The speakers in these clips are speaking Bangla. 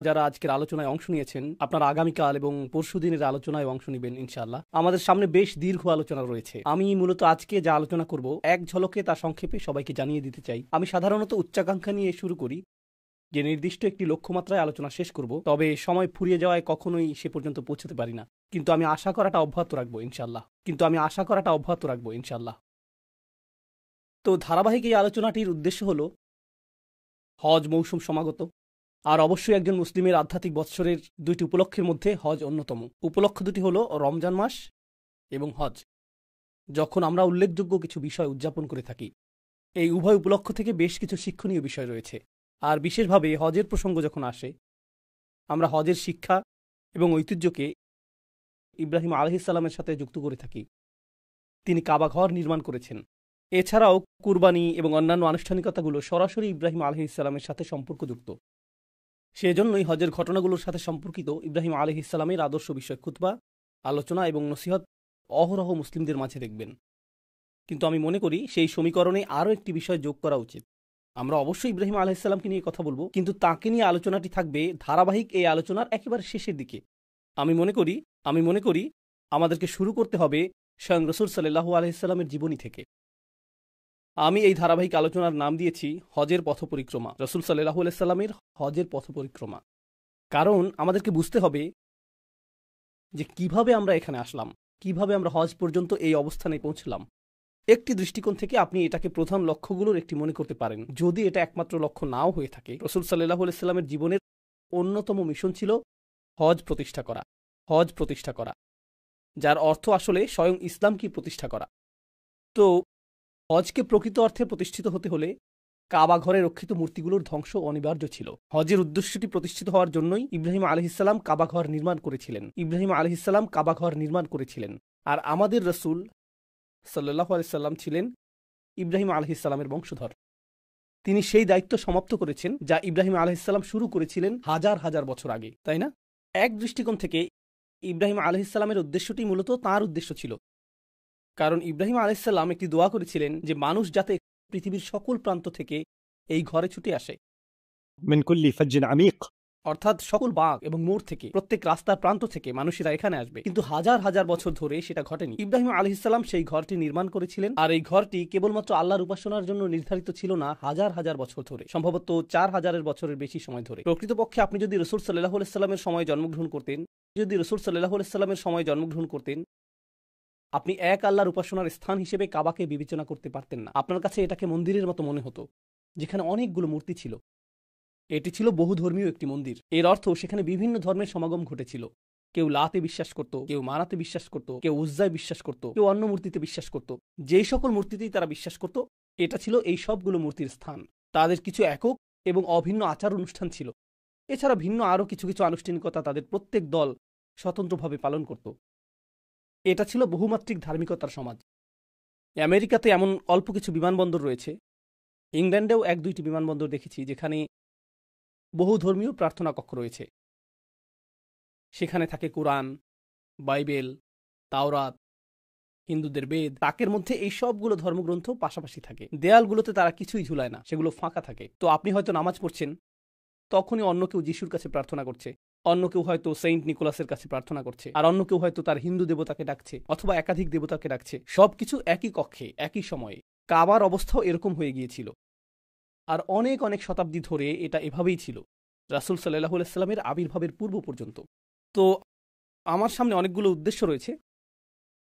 যারা আজকের আলোচনায় অংশ নিয়েছেন, আপনারা আগামীকাল এবং পরশুদিনের আলোচনায় অংশ নেবেন ইনশাআল্লাহ। আমাদের সামনে বেশ দীর্ঘ আলোচনা রয়েছে। আমি মূলত আজকে যা আলোচনা করব এক ঝলকে তা সংক্ষেপে সবাইকে জানিয়ে দিতে চাই। আমি সাধারণত উচ্চাকাঙ্ক্ষা নিয়ে শুরু করি যে নির্দিষ্ট একটি লক্ষ্যমাত্রায় আলোচনা শেষ করব, তবে সময় ফুরিয়ে যাওয়ায় কখনোই সে পর্যন্ত পৌঁছতে পারি না। কিন্তু আমি আশা করাটা অব্যাহত রাখবো ইনশাআল্লাহ। তো ধারাবাহিক এই আলোচনাটির উদ্দেশ্য হল হজ মৌসুম সমাগত, আর অবশ্যই একজন মুসলিমের আধ্যাত্মিক বৎসরের দুইটি উপলক্ষের মধ্যে হজ অন্যতম। উপলক্ষ দুটি হল রমজান মাস এবং হজ, যখন আমরা উল্লেখযোগ্য কিছু বিষয় উদযাপন করে থাকি। এই উভয় উপলক্ষ থেকে বেশ কিছু শিক্ষণীয় বিষয় রয়েছে, আর বিশেষভাবে হজের প্রসঙ্গ যখন আসে, আমরা হজের শিক্ষা এবং ঐতিহ্যকে ইব্রাহিম আলাইহিসসালামের সাথে যুক্ত করে থাকি। তিনি কাবা ঘর নির্মাণ করেছেন। এছাড়াও কুরবানি এবং অন্যান্য আনুষ্ঠানিকতাগুলো সরাসরি ইব্রাহিম আলাইহিসসালামের সাথে সম্পর্কযুক্ত। সেজন্যই হজের ঘটনাগুলোর সাথে সম্পর্কিত ইব্রাহিম আলাইহিসসালামের আদর্শ বিষয় খুতবা, আলোচনা এবং নসিহত অহরহ মুসলিমদের মাঝে দেখবেন। কিন্তু আমি মনে করি সেই সমীকরণে আরও একটি বিষয় যোগ করা উচিত। আমরা অবশ্যই ইব্রাহিম আলাইহিসসালামকে নিয়ে কথা বলবো, কিন্তু তাকে নিয়ে আলোচনাটি থাকবে ধারাবাহিক এই আলোচনার একেবারে শেষের দিকে। আমি মনে করি আমাদেরকে শুরু করতে হবে স্বয়ং রাসূল সাল্লাল্লাহু আলাইহি ওয়াসাল্লামের জীবনী থেকে। আমি এই ধারাবাহিক আলোচনার নাম দিয়েছি হজের পথ পরিক্রমা, রাসূল সাল্লাল্লাহু আলাইহি ওয়াসাল্লামের হজের পথ পরিক্রমা। কারণ আমাদেরকে বুঝতে হবে যে কিভাবে আমরা এখানে আসলাম, কিভাবে আমরা হজ পর্যন্ত এই অবস্থানে পৌঁছলাম। একটি দৃষ্টিকোণ থেকে আপনি এটাকে প্রধান লক্ষ্যগুলোর একটি মনে করতে পারেন, যদি এটা একমাত্র লক্ষ্য নাও হয়ে থাকে। রাসূল সাল্লাল্লাহু আলাইহি ওয়াসাল্লামের জীবনের অন্যতম মিশন ছিল হজ প্রতিষ্ঠা করা, যার অর্থ আসলে স্বয়ং ইসলামকে প্রতিষ্ঠা করা। তো হজকে প্রকৃত অর্থে প্রতিষ্ঠিত হতে হলে কাবা ঘরে রক্ষিত মূর্তিগুলোর ধ্বংস অনিবার্য ছিল। হজের উদ্দেশ্যটি প্রতিষ্ঠিত হওয়ার জন্যই ইব্রাহিম আলাইহিসসালাম কাবা ঘর নির্মাণ করেছিলেন। আর আমাদের রাসূল সাল্লাল্লাহু আলাইহি ওয়াসাল্লাম ছিলেন ইব্রাহিম আলাইহিসসালামের বংশধর। তিনি সেই দায়িত্ব সমাপ্ত করেছেন যা ইব্রাহিম আলাইহিসসালাম শুরু করেছিলেন হাজার হাজার বছর আগে, তাই না? এক দৃষ্টিকোণ থেকে ইব্রাহিম আলাইহিসসালামের উদ্দেশ্যটি মূলত তাঁর উদ্দেশ্য ছিল, কারণ ইব্রাহিম আলাইহিসসালাম একটি দোয়া করেছিলেন যে মানুষ যাতে পৃথিবীর সকল প্রান্ত থেকে এই ঘরে ছুটে আসে, মিন কুল্লি ফাজ্জিন আমিক, অর্থাৎ সকল বাঁক এবং মোড় থেকে, প্রত্যেক রাস্তার প্রান্ত থেকে মানুষেরা এখানে আসবে। কিন্তু হাজার হাজার বছর ধরে সেটা ঘটেনি। ইব্রাহিম আলাইহিসসালাম সেই ঘরটি নির্মাণ করেছিলেন, আর এই ঘরটি কেবলমাত্র আল্লাহর উপাসনার জন্য নির্ধারিত ছিল না হাজার হাজার বছর ধরে, সম্ভবত 4000 বছরের বেশি সময় ধরে। প্রকৃতপক্ষে আপনি যদি রাসূল সাল্লাল্লাহু আলাইহি ওয়াসাল্লামের সময় জন্মগ্রহণ করতেন, আপনি এক আল্লাহর উপাসনার স্থান হিসেবে কাবাকে বিবেচনা করতে পারতেন না। আপনার কাছে এটাকে মন্দিরের মতো মনে হতো, যেখানে অনেকগুলো মূর্তি ছিল। এটি ছিল বহুধর্মীয় একটি মন্দির। এর অর্থ সেখানে বিভিন্ন ধর্মের সমাগম ঘটেছিল। কেউ লাতে বিশ্বাস করত, কেউ মানাতে বিশ্বাস করত, কেউ উজ্জায় বিশ্বাস করত, কেউ অন্য মূর্তিতে বিশ্বাস করত। যেই সকল মূর্তিতেই তারা বিশ্বাস করত, এটা ছিল এই সবগুলো মূর্তির স্থান। তাদের কিছু একক এবং অভিন্ন আচার অনুষ্ঠান ছিল। এছাড়া ভিন্ন আরও কিছু কিছু আনুষ্ঠানিকতা তাদের প্রত্যেক দল স্বতন্ত্রভাবে পালন করত। এটা ছিল বহুমাত্রিক ধার্মিকতার সমাজ। আমেরিকাতে এমন অল্প কিছু বিমানবন্দর রয়েছে, ইংল্যান্ডেও 1-2টি বিমানবন্দর দেখেছি যেখানে বহু ধর্মীয় প্রার্থনা কক্ষ রয়েছে। সেখানে থাকে কোরআন, বাইবেল, তাওরাত, হিন্দুদের বেদ। তাকের মধ্যে এই সবগুলো ধর্মগ্রন্থ পাশাপাশি থাকে। দেয়ালগুলোতে তারা কিছুই ঝুলায় না, সেগুলো ফাঁকা থাকে। তো আপনি হয়তো নামাজ পড়ছেন, তখনই অন্য কেউ যিশুর কাছে প্রার্থনা করছে, অন্য কেউ হয়তো সেন্ট নিকোলাসের কাছে প্রার্থনা করছে, আর অন্য কেউ হয়তো তার হিন্দু দেবতাকে ডাকছে, অথবা একাধিক দেবতাকে ডাকছে। সবকিছু একই কক্ষে, একই সময়ে। কাবার অবস্থাও এরকম হয়ে গিয়েছিল, আর অনেক অনেক শতাব্দী ধরে এটা এভাবেই ছিল, রাসূল সাল্লাল্লাহু আলাইহি ওয়াসাল্লামের আবির্ভাবের পূর্ব পর্যন্ত। তো আমার সামনে অনেকগুলো উদ্দেশ্য রয়েছে।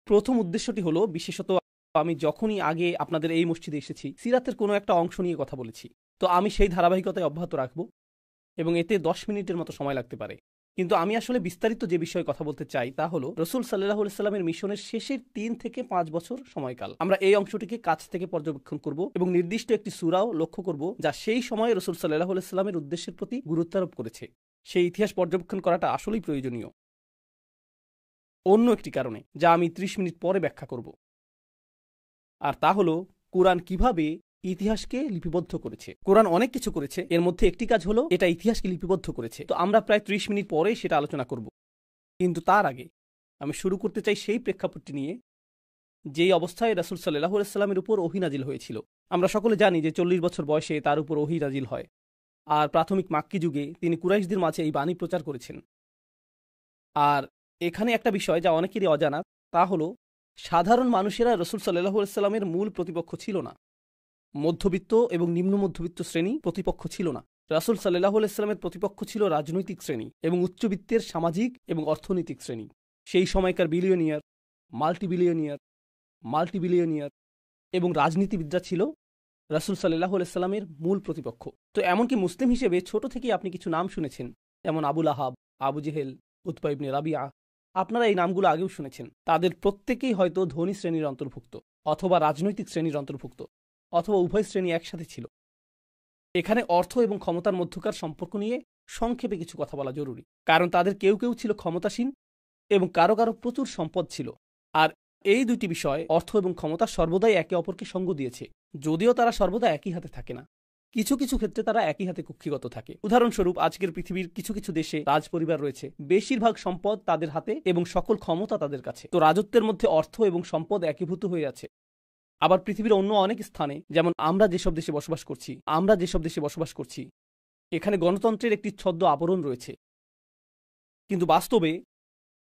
প্রথম উদ্দেশ্যটি হলো, বিশেষত আমি যখনই আগে আপনাদের এই মসজিদে এসেছি, সিরাতের কোনো একটা অংশ নিয়ে কথা বলেছি। তো আমি সেই ধারাবাহিকতায় অব্যাহত রাখব, এবং এতে 10 মিনিটের মতো সময় লাগতে পারে। কিন্তু আমি আসলে বিস্তারিত যে বিষয়ে কথা বলতে চাই তা হলো রাসূল সাল্লাল্লাহু আলাইহি ওয়াসাল্লামের মিশনের শেষের 3 থেকে 5 বছর সময়কাল। আমরা এই অংশটিকে কাছ থেকে পর্যবেক্ষণ করব এবং নির্দিষ্ট একটি সূরাও লক্ষ্য করব যা সেই সময়ে রাসূল সাল্লাল্লাহু আলাইহি ওয়াসাল্লামের উদ্দেশ্যের প্রতি গুরুত্বারোপ করেছে। সেই ইতিহাস পর্যবেক্ষণ করাটা আসলেই প্রয়োজনীয়, অন্য একটি কারণে, যা আমি 30 মিনিট পরে ব্যাখ্যা করব। আর তা হলো কুরআন কিভাবে ইতিহাসকে লিপিবদ্ধ করেছে। কোরআন অনেক কিছু করেছে, এর মধ্যে একটি কাজ হলো এটা ইতিহাসকে লিপিবদ্ধ করেছে। তো আমরা প্রায় 30 মিনিট পরে সেটা আলোচনা করব। কিন্তু তার আগে আমি শুরু করতে চাই সেই প্রেক্ষাপটটি নিয়ে যেই অবস্থায় রাসূল সাল্লাল্লাহু আলাইহি ওয়াসাল্লামের উপর ওহী নাজিল হয়েছিল। আমরা সকলে জানি যে 40 বছর বয়সে তার উপর ওহী নাজিল হয়, আর প্রাথমিক মাক্কি যুগে তিনি কুরাইশদের মাঝে এই বাণী প্রচার করেছেন। আর এখানে একটা বিষয় যা অনেকেরই অজানা, তা হলো সাধারণ মানুষেরা রাসূল সাল্লাল্লাহু আলাইহি ওয়াসাল্লামের মূল প্রতিপক্ষ ছিল না। মধ্যবিত্ত এবং নিম্ন মধ্যবিত্ত শ্রেণী প্রতিপক্ষ ছিল না। রাসূল সাল্লাল্লাহু আলাইহি ওয়াসাল্লামের প্রতিপক্ষ ছিল রাজনৈতিক শ্রেণী এবং উচ্চবিত্তের সামাজিক এবং অর্থনৈতিক শ্রেণী। সেই সময়কার বিলিয়নিয়ার, মাল্টিবিলিয়নিয়ার এবং রাজনীতিবিদরা ছিল রাসূল সাল্লাল্লাহু আলাইহি ওয়াসাল্লামের মূল প্রতিপক্ষ। তো এমনকি মুসলিম হিসেবে ছোট থেকেই আপনি কিছু নাম শুনেছেন, যেমন আবুল আহাব, আবু জেহেল, উতবা ইবনে রাবিয়া। আপনারা এই নামগুলো আগেও শুনেছেন। তাদের প্রত্যেকেই হয়তো ধনী শ্রেণীর অন্তর্ভুক্ত, অথবা রাজনৈতিক শ্রেণীর অন্তর্ভুক্ত, অথবা উভয় শ্রেণী একসাথে ছিল। এখানে অর্থ এবং ক্ষমতার মধ্যকার সম্পর্ক নিয়ে সংক্ষেপে কিছু কথা বলা জরুরি, কারণ তাদের কেউ কেউ ছিল ক্ষমতাসীন এবং কারো কারো প্রচুর সম্পদ ছিল। আর এই দুটি বিষয়, অর্থ এবং ক্ষমতা, সর্বদাই একে অপরকে সঙ্গ দিয়েছে, যদিও তারা সর্বদা একই হাতে থাকে না। কিছু কিছু ক্ষেত্রে তারা একই হাতে কুক্ষিগত থাকে। উদাহরণস্বরূপ, আজকের পৃথিবীর কিছু কিছু দেশে রাজপরিবার রয়েছে, বেশিরভাগ সম্পদ তাদের হাতে এবং সকল ক্ষমতা তাদের কাছে। তো রাজত্বের মধ্যে অর্থ এবং সম্পদ একীভূত হয়ে আছে। আবার পৃথিবীর অন্য অনেক স্থানে, যেমন আমরা যেসব দেশে বসবাস করছি, এখানে গণতন্ত্রের একটি ছদ্ম আবরণ রয়েছে, কিন্তু বাস্তবে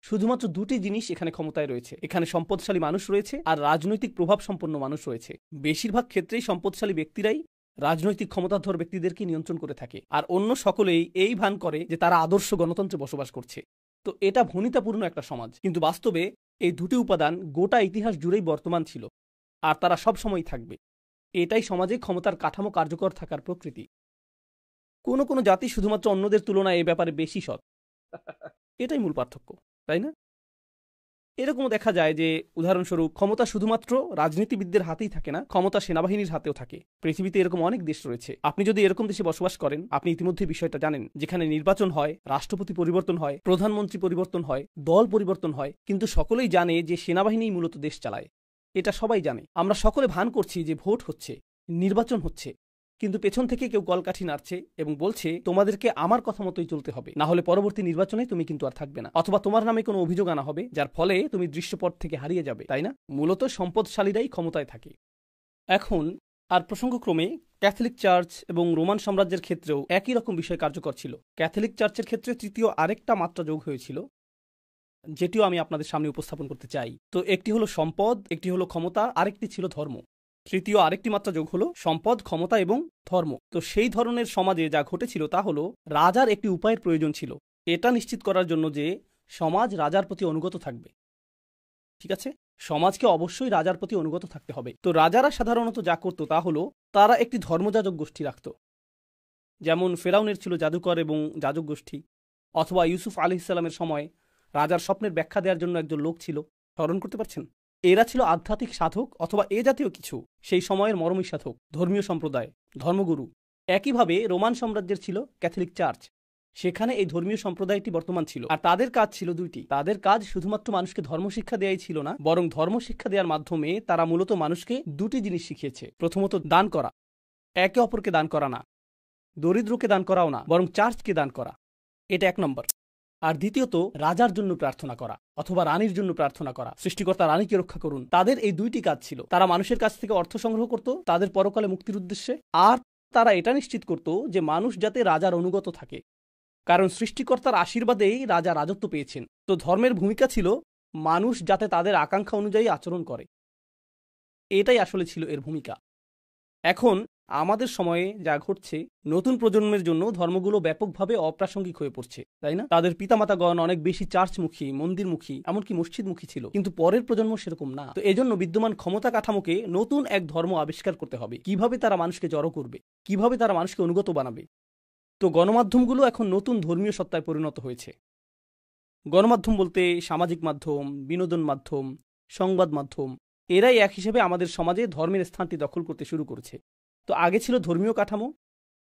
শুধুমাত্র দুটি জিনিস এখানে ক্ষমতায় রয়েছে। এখানে সম্পদশালী মানুষ রয়েছে আর রাজনৈতিক প্রভাব সম্পন্ন মানুষ রয়েছে। বেশিরভাগ ক্ষেত্রেই সম্পদশালী ব্যক্তিরাই রাজনৈতিক ক্ষমতাধর ব্যক্তিদেরকে নিয়ন্ত্রণ করে থাকে, আর অন্য সকলেই এই ভান করে যে তারা আদর্শ গণতন্ত্রে বসবাস করছে। তো এটা ভনিতাপূর্ণ একটা সমাজ, কিন্তু বাস্তবে এই দুটি উপাদান গোটা ইতিহাস জুড়েই বর্তমান ছিল, আর তারা সব সময়ই থাকবে। এটাই সমাজে ক্ষমতার কাঠামো কার্যকর থাকার প্রকৃতি। কোনো কোনো জাতি শুধুমাত্র অন্যদের তুলনায় এ ব্যাপারে বেশি সৎ, এটাই মূল পার্থক্য, তাই না? এরকমও দেখা যায় যে, উদাহরণস্বরূপ, ক্ষমতা শুধুমাত্র রাজনীতিবিদদের হাতেই থাকে না, ক্ষমতা সেনাবাহিনীর হাতেও থাকে। পৃথিবীতে এরকম অনেক দেশ রয়েছে। আপনি যদি এরকম দেশে বসবাস করেন, আপনি ইতিমধ্যে বিষয়টা জানেন, যেখানে নির্বাচন হয়, রাষ্ট্রপতি পরিবর্তন হয়, প্রধানমন্ত্রী পরিবর্তন হয়, দল পরিবর্তন হয়, কিন্তু সকলেই জানে যে সেনাবাহিনীই মূলত দেশ চালায়। এটা সবাই জানে। আমরা সকলে ভান করছি যে ভোট হচ্ছে, নির্বাচন হচ্ছে, কিন্তু পেছন থেকে কেউ কলকাঠি নাড়ছে এবং বলছে তোমাদেরকে আমার কথা মতোই চলতে হবে, না হলে পরবর্তী নির্বাচনে তুমি কিন্তু আর থাকবে না, অথবা তোমার নামে কোনো অভিযোগ আনা হবে যার ফলে তুমি দৃশ্যপট থেকে হারিয়ে যাবে, তাই না? মূলত সম্পদশালীরাই ক্ষমতায় থাকে। এখন আর প্রসঙ্গক্রমে ক্যাথলিক চার্চ এবং রোমান সাম্রাজ্যের ক্ষেত্রেও একই রকম বিষয় কার্যকর ছিল। ক্যাথলিক চার্চের ক্ষেত্রে তৃতীয় আরেকটা মাত্রা যোগ হয়েছিল, যেটিও আমি আপনাদের সামনে উপস্থাপন করতে চাই। তো একটি হলো সম্পদ, একটি হলো ক্ষমতা, আরেকটি ছিল ধর্ম। তৃতীয় আরেকটি মাত্রা যোগ হলো সম্পদ, ক্ষমতা এবং ধর্ম। তো সেই ধরনের সমাজে যা ঘটেছিল তা হলো রাজার একটি উপায়ের প্রয়োজন ছিল, এটা নিশ্চিত করার জন্য যে সমাজ রাজার প্রতি অনুগত থাকবে। ঠিক আছে, সমাজকে অবশ্যই রাজার প্রতি অনুগত থাকতে হবে। তো রাজারা সাধারণত যা করত তা হলো তারা একটি ধর্মযাজক গোষ্ঠী রাখত। যেমন ফেরাউনের ছিল জাদুকর এবং যাজক গোষ্ঠী, অথবা ইউসুফ আলাইহিস সালামের সময় রাজার স্বপ্নের ব্যাখ্যা দেওয়ার জন্য একজন লোক ছিল। স্মরণ করতে পারছেন? এরা ছিল আধ্যাত্মিক সাধক অথবা এ জাতীয় কিছু, সেই সময়ের মরমী সাধক, ধর্মীয় সম্প্রদায়, ধর্মগুরু। একইভাবে রোমান সাম্রাজ্যের ছিল ক্যাথলিক চার্চ, সেখানে এই ধর্মীয় সম্প্রদায়টি বর্তমান ছিল। আর তাদের কাজ ছিল দুইটি। তাদের কাজ শুধুমাত্র মানুষকে ধর্মশিক্ষা দেয়াই ছিল না, বরং ধর্মশিক্ষা দেওয়ার মাধ্যমে তারা মূলত মানুষকে দুটি জিনিস শিখিয়েছে। প্রথমত দান করা, একে অপরকে দান করা না, দরিদ্রকে দান করাও না, বরং চার্চকে দান করা, এটা এক নম্বর। আর দ্বিতীয়ত রাজার জন্য প্রার্থনা করা অথবা রানীর জন্য প্রার্থনা করা, সৃষ্টিকর্তা রানীকে রক্ষা করুন। তাদের এই দুইটি কাজ ছিল। তারা মানুষের কাছ থেকে অর্থ সংগ্রহ করত তাদের পরকালে মুক্তির উদ্দেশ্যে, আর তারা এটা নিশ্চিত করত যে মানুষ যাতে রাজার অনুগত থাকে, কারণ সৃষ্টিকর্তার আশীর্বাদেই রাজা রাজত্ব পেয়েছেন। তো ধর্মের ভূমিকা ছিল মানুষ যাতে তাদের আকাঙ্ক্ষা অনুযায়ী আচরণ করে, এটাই আসলে ছিল এর ভূমিকা। এখন আমাদের সময়ে যা ঘটছে, নতুন প্রজন্মের জন্য ধর্মগুলো ব্যাপকভাবে অপ্রাসঙ্গিক হয়ে পড়ছে, তাই না? তাদের পিতামাতাগণ অনেক বেশি চার্চমুখী, মন্দিরমুখী, এমনকি মসজিদমুখী ছিল, কিন্তু পরের প্রজন্ম সেরকম না। তো এজন্য বিদ্যমান ক্ষমতা কাঠামোকে নতুন এক ধর্ম আবিষ্কার করতে হবে। কিভাবে তারা মানুষকে জড়ো করবে, কিভাবে তারা মানুষকে অনুগত বানাবে। তো গণমাধ্যমগুলো এখন নতুন ধর্মীয় সত্তায় পরিণত হয়েছে। গণমাধ্যম বলতে সামাজিক মাধ্যম, বিনোদন মাধ্যম, সংবাদ মাধ্যম, এরাই এক হিসেবে আমাদের সমাজে ধর্মের স্থানটি দখল করতে শুরু করেছে। তো আগে ছিল ধর্মীয় কাঠামো,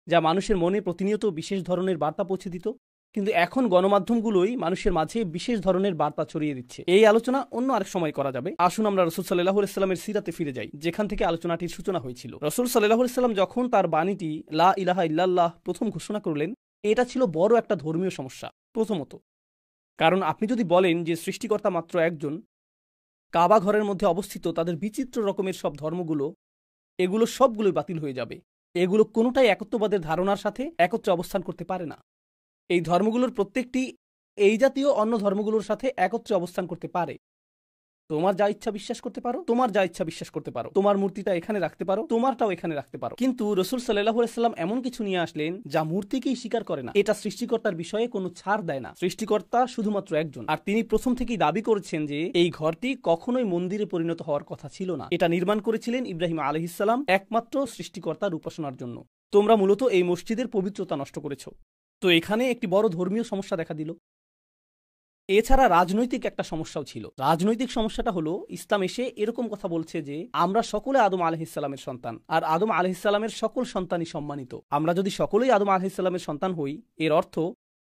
যা মানুষের মনে প্রতিনিয়ত বিশেষ ধরনের বার্তা পৌঁছে দিত, কিন্তু এখন গণমাধ্যমগুলোই মানুষের মাঝে বিশেষ ধরনের বার্তা ছড়িয়ে দিচ্ছে। এই আলোচনা অন্য আরেক সময় করা যাবে। আসুন আমরা রাসূল সাল্লাল্লাহু আলাইহি সাল্লামের সিরাতে ফিরে যাই, যেখান থেকে আলোচনাটির সূচনা হয়েছিল। রাসূল সাল্লাল্লাহু আলাইহি সাল্লাম যখন তার বাণীটি লা ইলাহা ইল্লাল্লাহ প্রথম ঘোষণা করলেন, এটা ছিল বড় একটা ধর্মীয় সমস্যা। প্রথমত, কারণ আপনি যদি বলেন যে সৃষ্টিকর্তা মাত্র একজন, কাবা ঘরের মধ্যে অবস্থিত তাদের বিচিত্র রকমের সব ধর্মগুলো, এগুলো সবগুলোই বাতিল হয়ে যাবে। এগুলো কোনোটাই একত্ববাদের ধারণার সাথে একত্রে অবস্থান করতে পারে না। এই ধর্মগুলোর প্রত্যেকটি এই জাতীয় অন্য ধর্মগুলোর সাথে একত্রে অবস্থান করতে পারে। তোমার যা ইচ্ছা বিশ্বাস করতে পারো, তোমার যা ইচ্ছা বিশ্বাস করতে পারো, তোমার মূর্তিটা এখানে রাখতে পারো, তোমারটাও এখানে রাখতে পারো। কিন্তু রাসূল সাল্লাল্লাহু আলাইহি সাল্লাম এমন কিছু নিয়ে আসলেন যা মূর্তিকেই স্বীকার করে না। এটা সৃষ্টিকর্তার বিষয়ে কোনো ছাড় দেয় না। সৃষ্টিকর্তা শুধুমাত্র একজন, আর তিনি প্রথম থেকেই দাবি করেছেন যে এই ঘরটি কখনোই মন্দিরে পরিণত হওয়ার কথা ছিল না। এটা নির্মাণ করেছিলেন ইব্রাহিম আলাইহিস সালাম একমাত্র সৃষ্টিকর্তার উপাসনার জন্য। তোমরা মূলত এই মসজিদের পবিত্রতা নষ্ট করেছো। তো এখানে একটি বড় ধর্মীয় সমস্যা দেখা দিল। এছাড়া রাজনৈতিক একটা সমস্যাও ছিল। রাজনৈতিক সমস্যাটা হলো, ইসলাম এসে এরকম কথা বলছে যে আমরা সকলে আদম আলাইহিসসালামের সন্তান, আর আদম আলাইহিসসালামের সকল সন্তানই সম্মানিত। আমরা যদি সকলেই আদম আলাইহিসসালামের সন্তান হই, এর অর্থ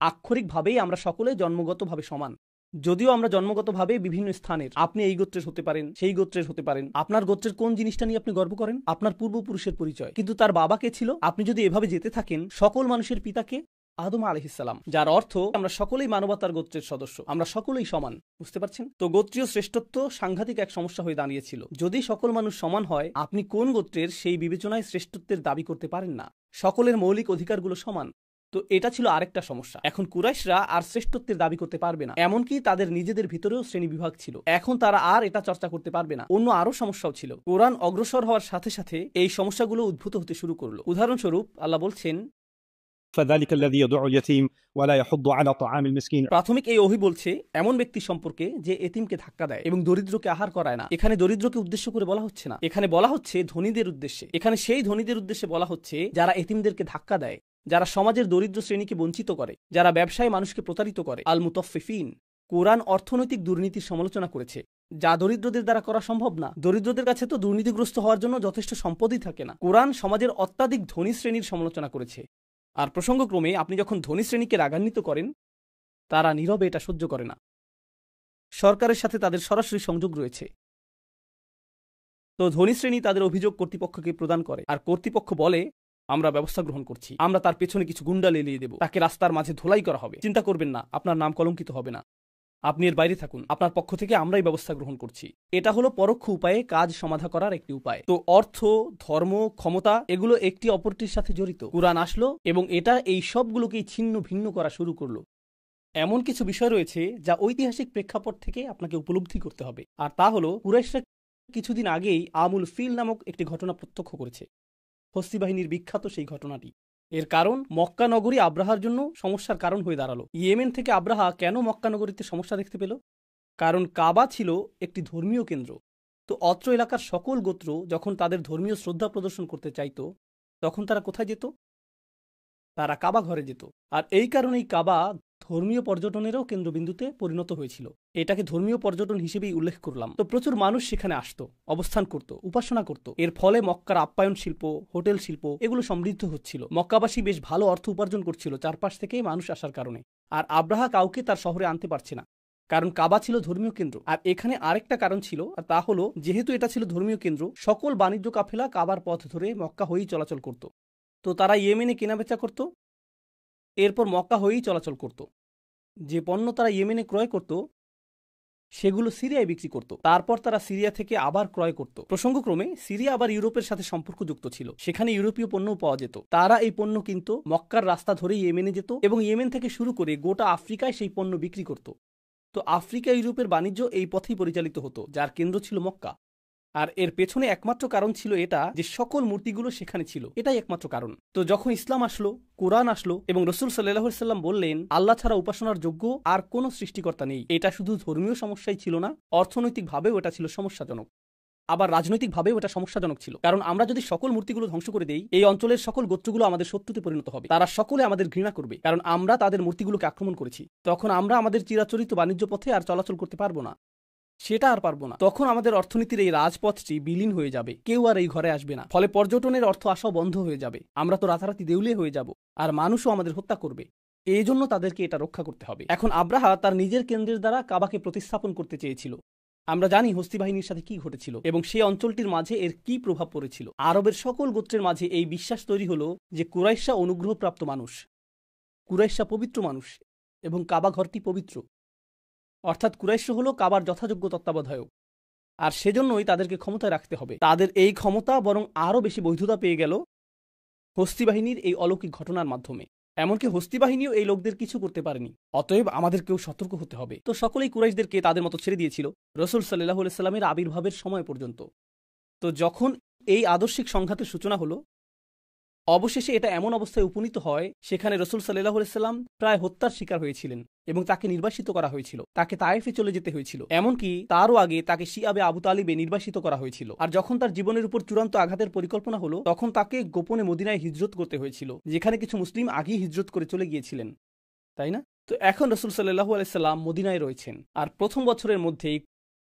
আক্ষরিকভাবেই আমরা সকলে জন্মগতভাবে সমান। যদিও আমরা জন্মগতভাবে বিভিন্ন স্থানের, আপনি এই গোত্রের হতে পারেন, সেই গোত্রের হতে পারেন। আপনার গোত্রের কোন জিনিসটা নিয়ে আপনি গর্ব করেন? আপনার পূর্বপুরুষের পরিচয়। কিন্তু তার বাবা কে ছিল? আপনি যদি এভাবে যেতে থাকেন, সকল মানুষের পিতাকে আদম আলাইহিসসালাম, যার অর্থ আমরা সকলেই মানবতার গোত্রের সদস্য, আমরা সকলেই সমান। বুঝতে পারছেন? তো গোত্রীয় শ্রেষ্ঠত্ব সাংঘাতিক এক সমস্যা হয়ে দাঁড়িয়েছিল। যদি সকল মানুষ সমান হয়, আপনি কোন গোত্রের সেই বিবেচনায় শ্রেষ্ঠত্বের দাবি করতে পারেন না। সকলের মৌলিক অধিকারগুলো সমান। তো এটা ছিল আরেকটা সমস্যা। এখন কুরাইশরা আর শ্রেষ্ঠত্বের দাবি করতে পারবে না, এমনকি তাদের নিজেদের ভিতরেও শ্রেণী বিভাগ ছিল। এখন তারা আর এটা চর্চা করতে পারবে না। অন্য আরো সমস্যাও ছিল। কোরআন অগ্রসর হওয়ার সাথে সাথে এই সমস্যাগুলো উদ্ভূত হতে শুরু করলো। উদাহরণস্বরূপ আল্লাহ বলছেন, فذلك الذي يدع اليتيم ولا يحض على طعام المسكين। প্রাথমিক এই ওহী বলছে এমন ব্যক্তি সম্পর্কে যে এতিমকে ধাক্কা দেয় এবং দরিদ্রকে আহার করায় না। এখানে দরিদ্রকে উদ্দেশ্য করে বলা হচ্ছে না, এখানে বলা হচ্ছে ধনীদের উদ্দেশ্যে। এখানে সেই ধনীদের উদ্দেশ্যে বলা হচ্ছে যারা এতিমদেরকে ধাক্কা দেয়, যারা সমাজের দরিদ্র শ্রেণীকে বঞ্চিত করে, যারা ব্যবসায় মানুষকে প্রতারিত করে। আল মুতাফফিফিন। কোরআন অর্থনৈতিক দুর্নীতির সমালোচনা করেছে, যা দরিদ্রদের দ্বারা করা সম্ভব না। দরিদ্রদের কাছে তো দুর্নীতিগ্রস্ত হওয়ার জন্য যথেষ্ট সম্পদই থাকে না। কোরআন সমাজের অত্যাধিক ধনী শ্রেণীর সমালোচনা করেছে। আর প্রসঙ্গক্রমে আপনি যখন ধনী শ্রেণীকে রাগান্বিত করেন, তারা নীরবে এটা সহ্য করে না। সরকারের সাথে তাদের সরাসরি সংযোগ রয়েছে। তো ধনী শ্রেণী তাদের অভিযোগ কর্তৃপক্ষকে প্রদান করে, আর কর্তৃপক্ষ বলে আমরা ব্যবস্থা গ্রহণ করছি, আমরা তার পেছনে কিছু গুন্ডা লেলিয়ে দেব, তাকে রাস্তার মাঝে ধোলাই করা হবে, চিন্তা করবেন না, আপনার নাম কলঙ্কিত হবে না, আপনি এর বাইরে থাকুন, আপনার পক্ষ থেকে আমরাই ব্যবস্থা গ্রহণ করছি। এটা হলো পরোক্ষ উপায়ে কাজ সমাধা করার একটি উপায়। তো অর্থ, ধর্ম, ক্ষমতা এগুলো একটি অপরটির সাথে জড়িত। কুরআন আসলো এবং এটা এই সবগুলোকেই ছিন্ন ভিন্ন করা শুরু করলো। এমন কিছু বিষয় রয়েছে যা ঐতিহাসিক প্রেক্ষাপট থেকে আপনাকে উপলব্ধি করতে হবে, আর তা হলো কুরাইশরা কিছুদিন আগেই আমুল ফিল নামক একটি ঘটনা প্রত্যক্ষ করেছে। হস্তি বাহিনীর বিখ্যাত সেই ঘটনাটি। এর কারণ মক্কা নগরী আব্রাহার জন্য সমস্যার কারণ হয়ে দাঁড়ালো। ইয়েমেন থেকে আব্রাহা কেন মক্কা নগরীতে সমস্যা দেখতে পেল? কারণ কাবা ছিল একটি ধর্মীয় কেন্দ্র। তো অত্র এলাকার সকল গোত্র যখন তাদের ধর্মীয় শ্রদ্ধা প্রদর্শন করতে চাইত, তখন তারা কোথায় যেত? তারা কাবা ঘরে যেত। আর এই কারণেই কাবা ধর্মীয় পর্যটনেরও কেন্দ্রবিন্দুতে পরিণত হয়েছিল। এটাকে ধর্মীয় পর্যটন হিসেবেই উল্লেখ করলাম। তো প্রচুর মানুষ সেখানে আসতো, অবস্থান করত, উপাসনা করত। এর ফলে মক্কার আপ্যায়ন শিল্প, হোটেল শিল্প এগুলো সমৃদ্ধ হচ্ছিল। মক্কাবাসী বেশ ভালো অর্থ উপার্জন করছিল চারপাশ থেকেই মানুষ আসার কারণে। আর আব্রাহা কাউকে তার শহরে আনতে পারছে না, কারণ কাবা ছিল ধর্মীয় কেন্দ্র। আর এখানে আরেকটা কারণ ছিল, আর তা হলো যেহেতু এটা ছিল ধর্মীয় কেন্দ্র, সকল বাণিজ্য কাফেলা কাবার পথ ধরে মক্কা হয়েই চলাচল করত। তো তারা ইয়েমেনে কেনাবেচা করত, এরপর মক্কা হয়েই চলাচল করত। যে পণ্য তারা ইয়েমেনে ক্রয় করত সেগুলো সিরিয়ায় বিক্রি করত। তারপর তারা সিরিয়া থেকে আবার ক্রয় করত। প্রসঙ্গক্রমে সিরিয়া আবার ইউরোপের সাথে সম্পর্কযুক্ত ছিল, সেখানে ইউরোপীয় পণ্যও পাওয়া যেত। তারা এই পণ্য কিনত, মক্কার রাস্তা ধরে ইয়েমেনে যেত এবং ইয়েমেন থেকে শুরু করে গোটা আফ্রিকায় সেই পণ্য বিক্রি করত। তো আফ্রিকা ইউরোপের বাণিজ্য এই পথেই পরিচালিত হতো, যার কেন্দ্র ছিল মক্কা। আর এর পেছনে একমাত্র কারণ ছিল এটা যে সকল মূর্তিগুলো সেখানে ছিল, এটাই একমাত্র কারণ। তো যখন ইসলাম আসলো, কোরআন আসলো এবং রাসূল সাল্লাল্লাহু আলাইহি সাল্লাম বললেন আল্লাহ ছাড়া উপাসনার যোগ্য আর কোনো সৃষ্টিকর্তা নেই, এটা শুধু ধর্মীয় সমস্যাই ছিল না, অর্থনৈতিকভাবেও এটা ছিল সমস্যাজনক। আবার রাজনৈতিকভাবেও এটা সমস্যাজনক ছিল, কারণ আমরা যদি সকল মূর্তিগুলো ধ্বংস করে দেই, এই অঞ্চলের সকল গোত্রগুলো আমাদের শত্রুতে পরিণত হবে। তারা সকলে আমাদের ঘৃণা করবে, কারণ আমরা তাদের মূর্তিগুলোকে আক্রমণ করেছি। তখন আমরা আমাদের চিরাচরিত বাণিজ্য পথে আর চলাচল করতে পারবো না, সেটা আর পারবো না। তখন আমাদের অর্থনীতির এই রাজপথটি বিলীন হয়ে যাবে, কেউ আর এই ঘরে আসবে না। ফলে পর্যটনের অর্থ আসাও বন্ধ হয়ে যাবে। আমরা তো রাতারাতি দেউলিয়া হয়ে যাব, আর মানুষও আমাদের হত্যা করবে। এই জন্য তাদেরকে এটা রক্ষা করতে হবে। এখন আব্রাহা তার নিজের কেন্দ্রের দ্বারা কাবাকে প্রতিস্থাপন করতে চেয়েছিল। আমরা জানি হস্তি বাহিনীর সাথে কি ঘটেছিল এবং সেই অঞ্চলটির মাঝে এর কি প্রভাব পড়েছিল। আরবের সকল গোত্রের মাঝে এই বিশ্বাস তৈরি হলো যে কুরাইশা অনুগ্রহপ্রাপ্ত মানুষ, কুরাইশা পবিত্র মানুষ এবং কাবা ঘরটি পবিত্র। অর্থাৎ কুরাইশ হলো কাবার যথাযোগ্য তত্ত্বাবধায়ক, আর সেজন্যই তাদেরকে ক্ষমতায় রাখতে হবে। তাদের এই ক্ষমতা বরং আরও বেশি বৈধতা পেয়ে গেল হস্তি বাহিনীর এই অলৌকিক ঘটনার মাধ্যমে। এমনকি হস্তি বাহিনীও এই লোকদের কিছু করতে পারেনি। অতএব আমাদেরকেও সতর্ক হতে হবে। তো সকলেই কুরাইশদেরকে তাদের মতো ছেড়ে দিয়েছিল রাসূল সাল্লাল্লাহু আলাইহি সাল্লামের আবির্ভাবের সময় পর্যন্ত। তো যখন এই আদর্শিক সংঘাতের সূচনা হলো, অবশেষে এটা এমন অবস্থায় উপনীত হয় সেখানে রাসূল সাল্লাল্লাহু আলাইহি সাল্লাম প্রায় হত্যার শিকার হয়েছিলেন এবং তাকে নির্বাসিত করা হয়েছিল। তাকে তায়েফে চলে যেতে হয়েছিল। এমনকি তারও আগে তাকে শিয়াবে আবু তালিবে নির্বাসিত করা হয়েছিল। আর যখন তার জীবনের উপর চূড়ান্ত আঘাতের পরিকল্পনা হলো, তখন তাকে গোপনে মদিনায় হিজরত করতে হয়েছিল, যেখানে কিছু মুসলিম আগেই হিজরত করে চলে গিয়েছিলেন, তাই না? তো এখন রাসূল সাল্লাল্লাহু আলাইহি সাল্লাম মদিনায় রয়েছেন। আর প্রথম বছরের মধ্যেই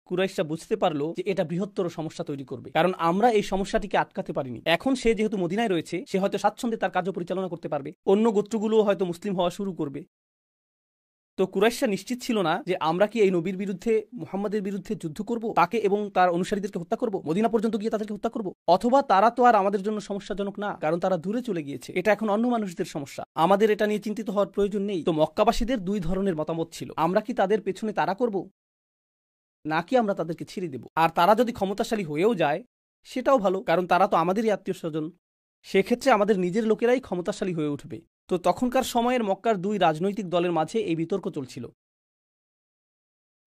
কুরাইশরা বুঝতে পারলো যে এটা বৃহত্তর সমস্যা তৈরি করবে, কারণ আমরা এই সমস্যাটিকে আটকাতে পারিনি। এখন সে যেহেতু মদিনায় রয়েছে, সে হয়তো স্বাচ্ছন্দ্যে তার কার্য পরিচালনা করতে পারবে, অন্য গোত্রগুলোও হয়তো মুসলিম হওয়া শুরু করবে। তো কুরাইশরা নিশ্চিত ছিল না যে আমরা কি এই নবীর বিরুদ্ধে, মুহাম্মাদের বিরুদ্ধে যুদ্ধ করব, তাকে এবং তার অনুসারীদেরকে হত্যা করব, মদিনা পর্যন্ত গিয়ে তাদেরকে হত্যা করব, অথবা তারা তো আর আমাদের জন্য সমস্যাজনক না, কারণ তারা দূরে চলে গিয়েছে, এটা এখন অন্য মানুষদের সমস্যা, আমাদের এটা নিয়ে চিন্তিত হওয়ার প্রয়োজন নেই। তো মক্কাবাসীদের দুই ধরনের মতামত ছিল, আমরা কি তাদের পেছনে তাড়া করব, নাকি আমরা তাদেরকে ছেড়ে দেব। আর তারা যদি ক্ষমতাশালী হয়েও যায় সেটাও ভালো, কারণ তারা তো আমাদেরই আত্মীয় স্বজন, সেক্ষেত্রে আমাদের নিজের লোকেরাই ক্ষমতাশালী হয়ে উঠবে। তো তখনকার সময়ের মক্কার দুই রাজনৈতিক দলের মাঝে এই বিতর্ক চলছিল।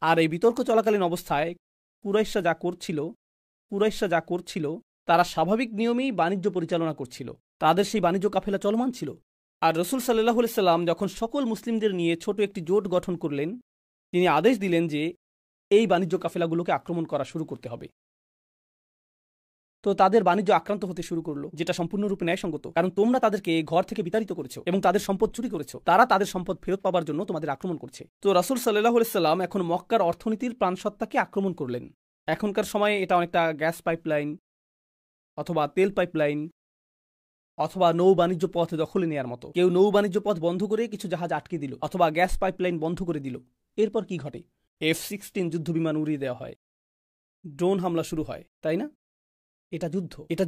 আর এই বিতর্ক চলাকালীন অবস্থায় কুরাইশরা যা করছিল তারা স্বাভাবিক নিয়মেই বাণিজ্য পরিচালনা করছিল। তাদের সেই বাণিজ্য কাফেলা চলমান ছিল। আর রাসূল সাল্লাল্লাহু আলাইহি সাল্লাম যখন সকল মুসলিমদের নিয়ে ছোট একটি জোট গঠন করলেন, তিনি আদেশ দিলেন যে এই বাণিজ্য কাফেলাগুলোকে আক্রমণ করা শুরু করতে হবে। তো তাদের বাণিজ্য আক্রান্ত হতে শুরু করলো, যেটা সম্পূর্ণরূপে ন্যায়সঙ্গত, কারণ তোমরা তাদেরকে ঘর থেকে বিতাড়িত করেছো এবং তাদের সম্পদ চুরি করেছো। তারা তাদের সম্পদ ফেরত পাবার জন্য তোমাদের আক্রমণ করছে। তো রাসূল সাল্লাল্লাহু আলাইহি সাল্লাম এখন মক্কার অর্থনীতির প্রাণসত্তাকে আক্রমণ করলেন। এখনকার সময়ে এটা অনেকটা গ্যাস পাইপলাইন অথবা তেল পাইপলাইন অথবা নৌ বাণিজ্য পথ দখলে নেওয়ার মতো। কেউ নৌ বাণিজ্য পথ বন্ধ করে কিছু জাহাজ আটকে দিল, অথবা গ্যাস পাইপলাইন বন্ধ করে দিল। এরপর কি ঘটে? F-16 যুদ্ধবিমান উড়িয়ে দেওয়া হয়, ড্রোন হামলা শুরু হয়, তাই না? এটা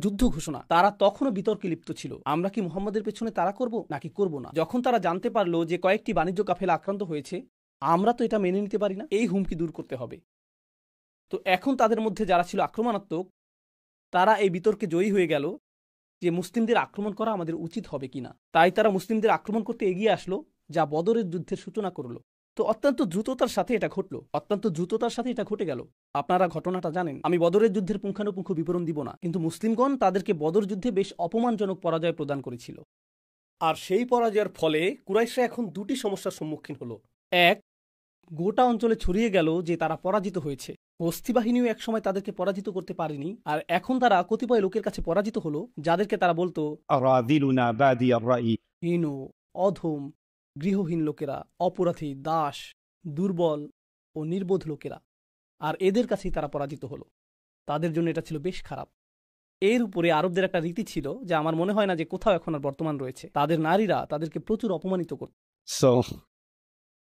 যুদ্ধ ঘোষণা। তারা তখনও বিতর্কে লিপ্ত ছিল, আমরা কি মুহাম্মাদের পেছনে তাড়া করব নাকি করব না। যখন তারা জানতে পারলো যে কয়েকটি বাণিজ্য কাফেলা আক্রান্ত হয়েছে, আমরা তো এটা মেনে নিতে পারি না, এই হুমকি দূর করতে হবে। তো এখন তাদের মধ্যে যারা ছিল আক্রমণাত্মক, তারা এই বিতর্কে জয়ী হয়ে গেল যে মুসলিমদের আক্রমণ করা আমাদের উচিত হবে কিনা। তাই তারা মুসলিমদের আক্রমণ করতে এগিয়ে আসলো, যা বদরের যুদ্ধের সূচনা করলো। তো অত্যন্ত দ্রুততার সাথে এটা ঘটে গেল। আপনারা ঘটনাটা জানেন। আমি বদরের যুদ্ধের পুঙ্খানুপুঙ্খ বিবরণ দিব না, কিন্তু মুসলিমগণ তাদেরকে বদর যুদ্ধে বেশ অপমানজনক পরাজয় প্রদান করেছিল। আর সেই পরাজয়ের ফলে কুরাইশরা এখন দুটি সমস্যার সম্মুখীন হলো। এক, গোটা অঞ্চলে ছড়িয়ে গেল যে তারা পরাজিত হয়েছে। হস্তি বাহিনীও একসময় তাদেরকে পরাজিত করতে পারেনি, আর এখন তারা কতিপয় লোকের কাছে পরাজিত হলো, যাদেরকে তারা বলতো أراذلنا بادي الرأي। হীন, অধম, গৃহহীন লোকেরা, অপরাধী, দাস, দুর্বল ও নির্বোধ লোকেরা। আর এদের কাছেই তারা পরাজিত হলো। তাদের জন্য এটা ছিল বেশ খারাপ। এর উপরে আরবদের একটা রীতি ছিল, যা আমার মনে হয় না যে কোথাও এখন আর বর্তমান রয়েছে। তাদের নারীরা তাদেরকে প্রচুর অপমানিত করত।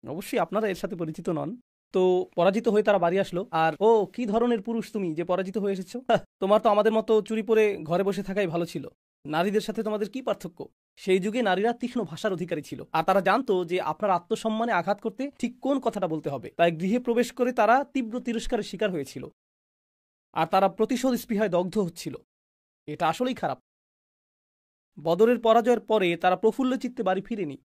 অবশ্যই আপনারা এর সাথে পরিচিত নন। তো পরাজিত হয়ে তারা বাড়ি আসলো, আর ও কি ধরনের পুরুষ তুমি যে পরাজিত হয়ে এসেছো, তোমার তো আমাদের মতো চুরি পরে ঘরে বসে থাকাই ভালো ছিল, নারীদের সাথে তোমাদের কি পার্থক্য। সেই যুগে নারীরা তীক্ষ্ণ ভাষার অধিকারী ছিল, আর তারা জানতো যে আপনার আত্মসম্মানে আঘাত করতে ঠিক কোন কথাটা বলতে হবে। তাই গৃহে প্রবেশ করে তারা তীব্র তিরস্কারের শিকার হয়েছিল, আর তারা প্রতিশোধ স্পৃহায় দগ্ধ হচ্ছিল। এটা আসলেই খারাপ। বদরের পরাজয়ের পরে তারা প্রফুল্ল চিত্তে বাড়ি ফিরেনি,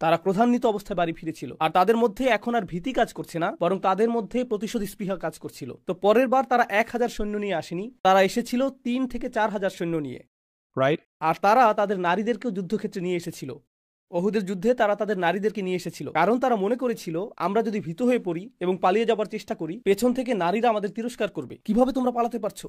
তারা ক্রোধান্বিত অবস্থায় বাড়ি ফিরেছিল। আর তাদের মধ্যে এখন আর ভীতি কাজ করছে না, বরং তাদের মধ্যে প্রতিশোধ স্পৃহা কাজ করছিল। তো পরের বার তারা 1000 সৈন্য নিয়ে আসেনি, তারা এসেছিল 3 থেকে 4000 সৈন্য নিয়ে। আর তারা তাদের নারীদেরকেও যুদ্ধক্ষেত্রে নিয়ে এসেছিল। ওহুদের যুদ্ধে তারা তাদের নারীদেরকে নিয়ে এসেছিল, কারণ তারা মনে করেছিল আমরা যদি ভীত হয়ে পড়ি এবং পালিয়ে যাবার চেষ্টা করি, পেছন থেকে নারীরা আমাদের তিরস্কার করবে, কিভাবে তোমরা পালাতে পারছো,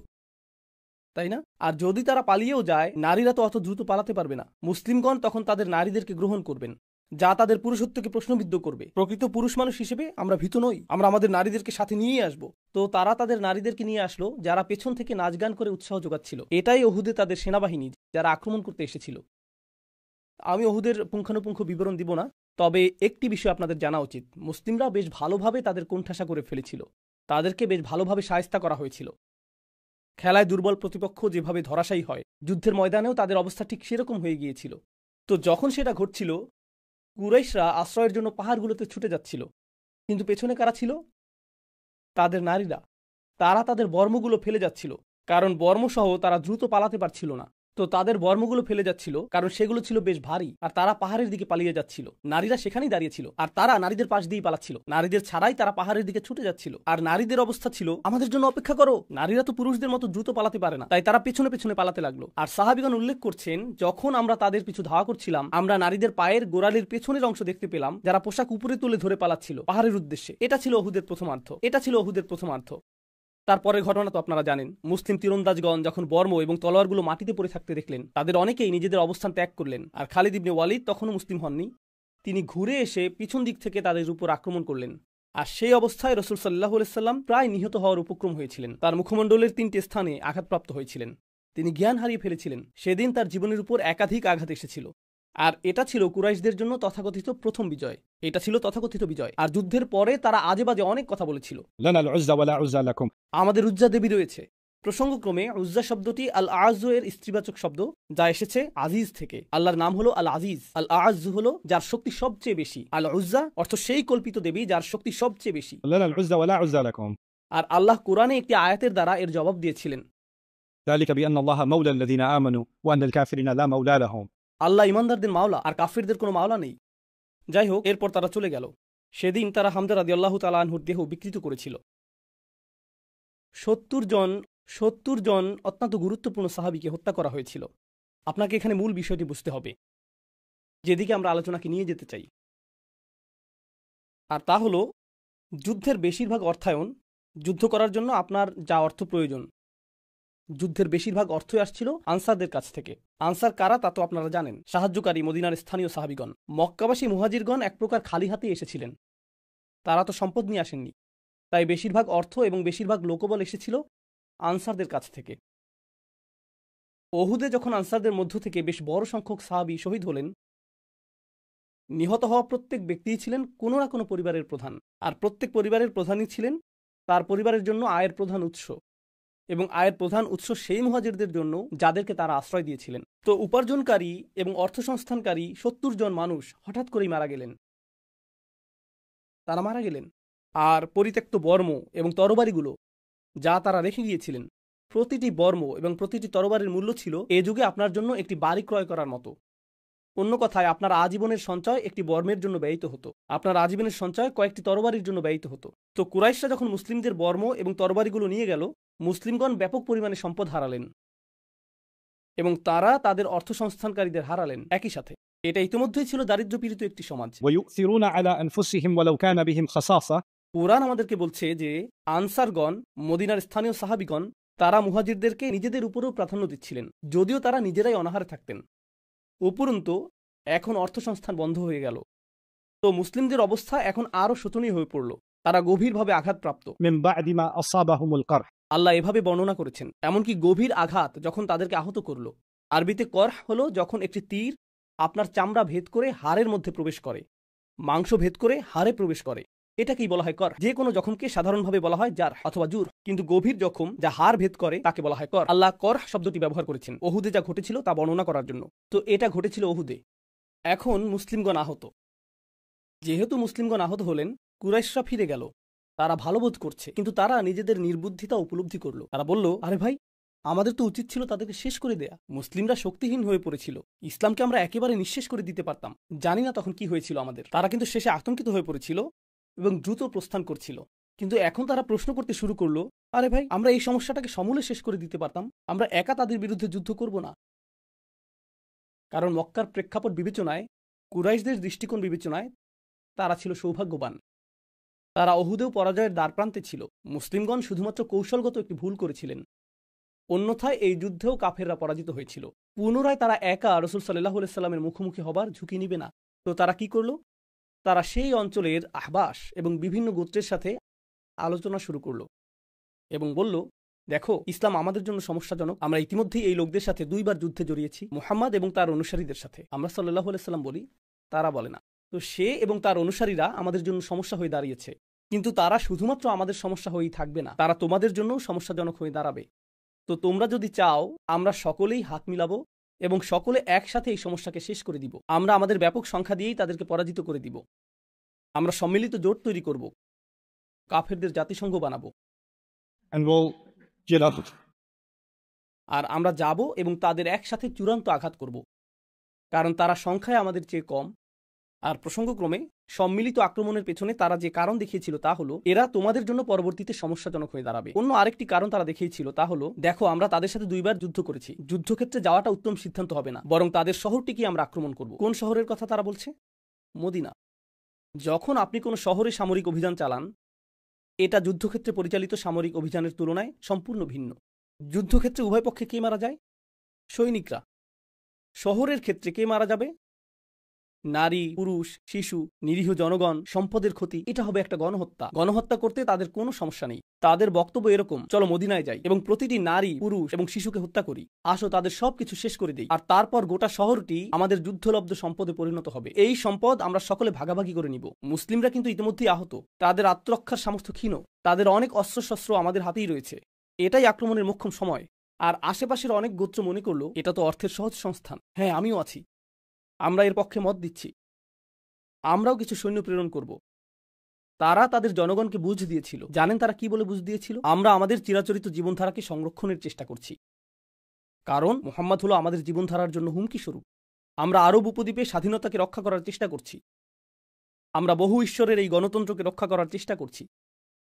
তাই না? আর যদি তারা পালিয়েও যায়, নারীরা তো অত দ্রুত পালাতে পারবে না। মুসলিমগণ তখন তাদের নারীদেরকে গ্রহণ করবেন, যা তাদের পুরুষত্বকে প্রশ্নবিদ্ধ করবে। প্রকৃত পুরুষ মানুষ হিসেবে আমরা ভীত নই, আমরা আমাদের নারীদেরকে সাথে নিয়েই আসবো। তো তারা তাদের নারীদেরকে নিয়ে আসলো, যারা পেছন থেকে নাচ গান করে উৎসাহ যোগাচ্ছিল। এটাই ওহুদে তাদের সেনাবাহিনী, যারা আক্রমণ করতে এসেছিল। আমি ওহুদের পুঙ্খানুপুঙ্খ বিবরণ দিব না, তবে একটি বিষয় আপনাদের জানা উচিত, মুসলিমরা বেশ ভালোভাবে তাদের কোণঠাসা করে ফেলেছিল, তাদেরকে বেশ ভালোভাবে শায়েস্তা করা হয়েছিল। খেলায় দুর্বল প্রতিপক্ষ যেভাবে ধরাশায়ী হয়, যুদ্ধের ময়দানেও তাদের অবস্থা ঠিক সেরকম হয়ে গিয়েছিল। তো যখন সেটা ঘটছিল, কুরাইশরা আশ্রয়ের জন্য পাহাড়গুলোতে ছুটে যাচ্ছিল, কিন্তু পেছনে কারা ছিল? তাদের নারীরা। তারা তাদের বর্মগুলো ফেলে যাচ্ছিল, কারণ বর্মসহ তারা দ্রুত পালাতে পারছিল না। তো তাদের বর্মগুলো ফেলে যাচ্ছিল, কারণ সেগুলো ছিল বেশ ভারী, আর তারা পাহাড়ের দিকে পালিয়ে যাচ্ছিল। নারীরা সেখানেই দাঁড়িয়েছিল, আর তারা নারীদের পাশ দিয়েই পালাচ্ছিল। নারীদের ছাড়াই তারা পাহাড়ের দিকে ছুটে যাচ্ছিল। আর নারীদের অবস্থা ছিল, আমাদের জন্য অপেক্ষা করো। নারীরা তো পুরুষদের মতো দ্রুত পালাতে পারে না, তাই তারা পেছনে পেছনে পালাতে লাগলো। আর সাহাবীগণ উল্লেখ করছেন, যখন আমরা তাদের পিছু ধাওয়া করছিলাম, আমরা নারীদের পায়ের গোড়ালির পেছনের অংশ দেখতে পেলাম, যারা পোশাক উপরে তুলে ধরে পালাচ্ছিল পাহাড়ের উদ্দেশ্যে। এটা ছিল উহুদের প্রথমার্ধ। তারপরের ঘটনা তো আপনারা জানেন। মুসলিম তীরন্দাজগণ যখন বর্ম এবং তলোয়ারগুলো মাটিতে পড়ে থাকতে দেখলেন, তাদের অনেকেই নিজেদের অবস্থান ত্যাগ করলেন। আর খালিদ ইবনে ওয়ালিদ তখনও মুসলিম হননি। তিনি ঘুরে এসে পিছন দিক থেকে তাদের উপর আক্রমণ করলেন। আর সেই অবস্থায় রাসূল সাল্লাল্লাহু আলাইহি সাল্লাম প্রায় নিহত হওয়ার উপক্রম হয়েছিলেন। তার মুখমণ্ডলের 3টি স্থানে আঘাতপ্রাপ্ত হয়েছিলেন। তিনি জ্ঞান হারিয়ে ফেলেছিলেন। সেদিন তার জীবনের উপর একাধিক আঘাত এসেছিল। আর এটা ছিল কুরাইশদের জন্য তথাকথিত প্রথম বিজয়। আর যুদ্ধের পরে তারা আজে বাজে অনেক কথা বলেছিল। لنا العزى ولا عزى لكم. আমাদের উজ্জা দেবী রয়েছে। প্রসঙ্গক্রমে উজ্জা শব্দটি আল আযু এর স্ত্রীবাচক শব্দ, যা এসেছে আজিজ থেকে। আল্লাহর নাম হলো আল আজিজ। আল আযু হলো যার শক্তি সবচেয়ে বেশি। আল উজ্জা অর্থ সেই কল্পিত দেবী যার শক্তি সবচেয়ে বেশি। لنا العزى ولا عزى لكم. আর আল্লাহ কোরআনে একটি আয়াতের দ্বারা এর জবাব দিয়েছিলেন। ذلك بأن الله مولى الذين آمنوا وأن الكافرين لا مولى لهم. আল্লাহ ইমানদারদের মাওলা, আর কাফিরদের কোনো মাওলা নেই। যাই হোক, এরপর তারা চলে গেল। সেদিন তারা হামজা রাদিয়াল্লাহু তাআলা আনহুর দেহ বিকৃত করেছিল। 70 জন অত্যন্ত গুরুত্বপূর্ণ সাহাবীকে হত্যা করা হয়েছিল। আপনাকে এখানে মূল বিষয়টি বুঝতে হবে, যেদিকে আমরা আলোচনাকে নিয়ে যেতে চাই। আর তা হলো যুদ্ধের বেশিরভাগ অর্থায়ন। যুদ্ধ করার জন্য আপনার যা অর্থ প্রয়োজন, যুদ্ধের বেশিরভাগ অর্থই আসছিল আনসারদের কাছ থেকে। আনসার কারা তা তো আপনারা জানেন, সাহায্যকারী মদিনার স্থানীয় সাহাবীগণ। মক্কাবাসী মুহাজিরগণ এক প্রকার খালি হাতে এসেছিলেন, তারা তো সম্পদ নিয়ে আসেননি। তাই বেশিরভাগ অর্থ এবং বেশিরভাগ লোকবল এসেছিল আনসারদের কাছ থেকে। ওহুদে যখন আনসারদের মধ্য থেকে বেশ বড় সংখ্যক সাহাবী শহীদ হলেন, নিহত হওয়া প্রত্যেক ব্যক্তিই ছিলেন কোনো না কোনো পরিবারের প্রধান। আর প্রত্যেক পরিবারের প্রধানই ছিলেন তার পরিবারের জন্য আয়ের প্রধান উৎস, এবং আয়ের প্রধান উৎস সেই মুহাজিরদের জন্য যাদেরকে তারা আশ্রয় দিয়েছিলেন। তো উপার্জনকারী এবং অর্থসংস্থানকারী 70 জন মানুষ হঠাৎ করেই মারা গেলেন। আর পরিত্যক্ত বর্ম এবং তরবারিগুলো যা তারা রেখে গিয়েছিলেন, প্রতিটি বর্ম এবং প্রতিটি তরবারির মূল্য ছিল এ যুগে আপনার জন্য একটি বাড়ি ক্রয় করার মতো। অন্য কথায়, আপনার আজীবনের সঞ্চয় একটি বর্মের জন্য ব্যয়িত হতো, আপনার আজীবনের সঞ্চয় কয়েকটি তরবারির জন্য ব্যয়িত হতো। তো কুরাইশরা যখন মুসলিমদের বর্ম এবং তরবারিগুলো নিয়ে গেল, মুসলিমগণ ব্যাপক পরিমাণে সম্পদ হারালেন এবং তারা তাদের অর্থসংস্থানকারীদের হারালেন একই সাথে। এটা ইতিমধ্যেই ছিল দারিদ্র্যপীড়িত একটি সমাজ। ويؤثرون على أنفسهم ولو كان بهم خصاصة. কুরআন আমাদেরকে বলছে যে আনসারগণ, মদিনার স্থানীয় সাহাবীগণ, তারা মুহাজিরদেরকে নিজেদের উপরেও প্রাধান্য দিচ্ছিলেন, যদিও তারা নিজেরাই অনাহারে থাকতেন। উপরন্তু এখন অর্থসংস্থান বন্ধ হয়ে গেল। তো মুসলিমদের অবস্থা এখন আরও শোচনীয় হয়ে পড়ল। তারা গভীরভাবে আঘাতপ্রাপ্ত। من بعد ما أصابهم القرح. আল্লাহ এভাবে বর্ণনা করেছেন, এমনকি গভীর আঘাত যখন তাদেরকে আহত করল। আরবিতে করহ হলো যখন একটি তীর আপনার চামড়া ভেদ করে হাড়ের মধ্যে প্রবেশ করে, মাংস ভেদ করে হাড়ে প্রবেশ করে, এটাকেই বলা হয় কর। যে কোনো জখমকে সাধারণভাবে বলা হয় জার অথবা জুর, কিন্তু গভীর জখম যা হাড় ভেদ করে তাকে বলা হয় কর। আল্লাহ কর শব্দটি ব্যবহার করেছেন ওহুদে যা ঘটেছিল তা বর্ণনা করার জন্য। তো এটা ঘটেছিল ওহুদে। এখন মুসলিমগণ আহত। যেহেতু মুসলিমগণ আহত হলেন, কুরাইশরা ফিরে গেল। তারা ভালো বোধ করছে, কিন্তু তারা নিজেদের নির্বুদ্ধিতা উপলব্ধি করলো। তারা বলল, আরে ভাই, আমাদের তো উচিত ছিল তাদেরকে শেষ করে দেয়া। মুসলিমরা শক্তিহীন হয়ে পড়েছিল, ইসলামকে আমরা একেবারে নিঃশেষ করে দিতে পারতাম। জানি না তখন কি হয়েছিল আমাদের। তারা কিন্তু শেষে আতঙ্কিত হয়ে পড়েছিল এবং দ্রুত প্রস্থান করছিল। কিন্তু এখন তারা প্রশ্ন করতে শুরু করলো, আরে ভাই, আমরা এই সমস্যাটাকে সমূলে শেষ করে দিতে পারতাম। আমরা একা তাদের বিরুদ্ধে যুদ্ধ করব না। কারণ মক্কার প্রেক্ষাপট বিবেচনায়, কুরাইশদের দৃষ্টিকোণ বিবেচনায় তারা ছিল সৌভাগ্যবান। তারা ওহুদেও পরাজয়ের দ্বারপ্রান্তে ছিল। মুসলিমগণ শুধুমাত্র কৌশলগত একটি ভুল করেছিলেন, অন্যথায় এই যুদ্ধেও কাফেররা পরাজিত হয়েছিল। পুনরায় তারা একা রাসূল সাল্লাল্লাহু আলাইহি সাল্লামের মুখোমুখি হবার ঝুঁকি নিবে না। তো তারা কি করল? তারা সেই অঞ্চলের আহবাস এবং বিভিন্ন গোত্রের সাথে আলোচনা শুরু করল এবং বলল, দেখো, ইসলাম আমাদের জন্য সমস্যাজনক। আমরা ইতিমধ্যেই এই লোকদের সাথে 2 বার যুদ্ধে জড়িয়েছি, মুহাম্মদ এবং তার অনুসারীদের সাথে। আমরা সাল্লাল্লাহু আলাইহি সাল্লাম বলি, তারা বলে না। তো সে এবং তার অনুসারীরা আমাদের জন্য সমস্যা হয়ে দাঁড়িয়েছে। কিন্তু তারা শুধুমাত্র আমাদের সমস্যা হয়েই থাকবে না, তারা তোমাদের জন্যও সমস্যাজনক হয়ে দাঁড়াবে। তো তোমরা যদি চাও, আমরা সকলেই হাত মিলাবো এবং সকলে একসাথে এই সমস্যাকে শেষ করে দিব। আমরা আমাদের ব্যাপক সংখ্যা দিয়েই তাদেরকে পরাজিত করে দিব। আমরা সম্মিলিত জোট তৈরি করব, কাফেরদের জাতিসংঘ বানাবো। And we'll get up. আর আমরা যাব এবং তাদের একসাথে চূড়ান্ত আঘাত করব, কারণ তারা সংখ্যায় আমাদের চেয়ে কম। আর প্রসঙ্গক্রমে সম্মিলিত আক্রমণের পেছনে তারা যে কারণ দেখিয়েছিল তা হলো এরা তোমাদের জন্য পরবর্তীতে সমস্যাজনক হয়ে দাঁড়াবে। অন্য আরেকটি কারণ তারা দেখিয়েছিল তা হলো, দেখো আমরা তাদের সাথে 2 বার যুদ্ধ করেছি, যুদ্ধক্ষেত্রে যাওয়াটা উত্তম সিদ্ধান্ত হবে না, বরং তাদের শহরটিকে আমরা আক্রমণ করব। কোন শহরের কথা তারা বলছে? মদিনা। যখন আপনি কোনো শহরে সামরিক অভিযান চালান, এটা যুদ্ধক্ষেত্রে পরিচালিত সামরিক অভিযানের তুলনায় সম্পূর্ণ ভিন্ন। যুদ্ধক্ষেত্রে উভয় পক্ষে কে মারা যায়? সৈনিকরা। শহরের ক্ষেত্রে কে মারা যাবে? নারী, পুরুষ, শিশু, নিরীহ জনগণ, সম্পদের ক্ষতি। এটা হবে একটা গণহত্যা। গণহত্যা করতে তাদের কোনো সমস্যা নেই। তাদের বক্তব্য এরকম, চলো মদিনায় যাই এবং প্রতিটি নারী, পুরুষ এবং শিশুকে হত্যা করি। আসো তাদের সবকিছু শেষ করে দিই, আর তারপর গোটা শহরটি আমাদের যুদ্ধলব্ধ সম্পদে পরিণত হবে। এই সম্পদ আমরা সকলে ভাগাভাগি করে নিব। মুসলিমরা কিন্তু ইতিমধ্যেই আহত, তাদের আত্মরক্ষার সামর্থ্য ক্ষীণ, তাদের অনেক অস্ত্রশস্ত্র আমাদের হাতেই রয়েছে। এটাই আক্রমণের মোক্ষম সময়। আর আশেপাশের অনেক গোত্র মনে করলো এটা তো অর্থের সহজ সংস্থান। হ্যাঁ, আমিও আছি, আমরা এর পক্ষে মত দিচ্ছি, আমরাও কিছু সৈন্য প্রেরণ করব। তারা তাদের জনগণকে বুঝ দিয়েছিল। জানেন তারা কি বলে বুঝ দিয়েছিল? আমরা আমাদের চিরাচরিত জীবনধারাকে সংরক্ষণের চেষ্টা করছি, কারণ মুহাম্মদ হলো আমাদের জীবনধারার জন্য হুমকি স্বরূপ। আমরা আরব উপদ্বীপে স্বাধীনতাকে রক্ষা করার চেষ্টা করছি, আমরা বহু ঈশ্বরের এই গণতন্ত্রকে রক্ষা করার চেষ্টা করছি।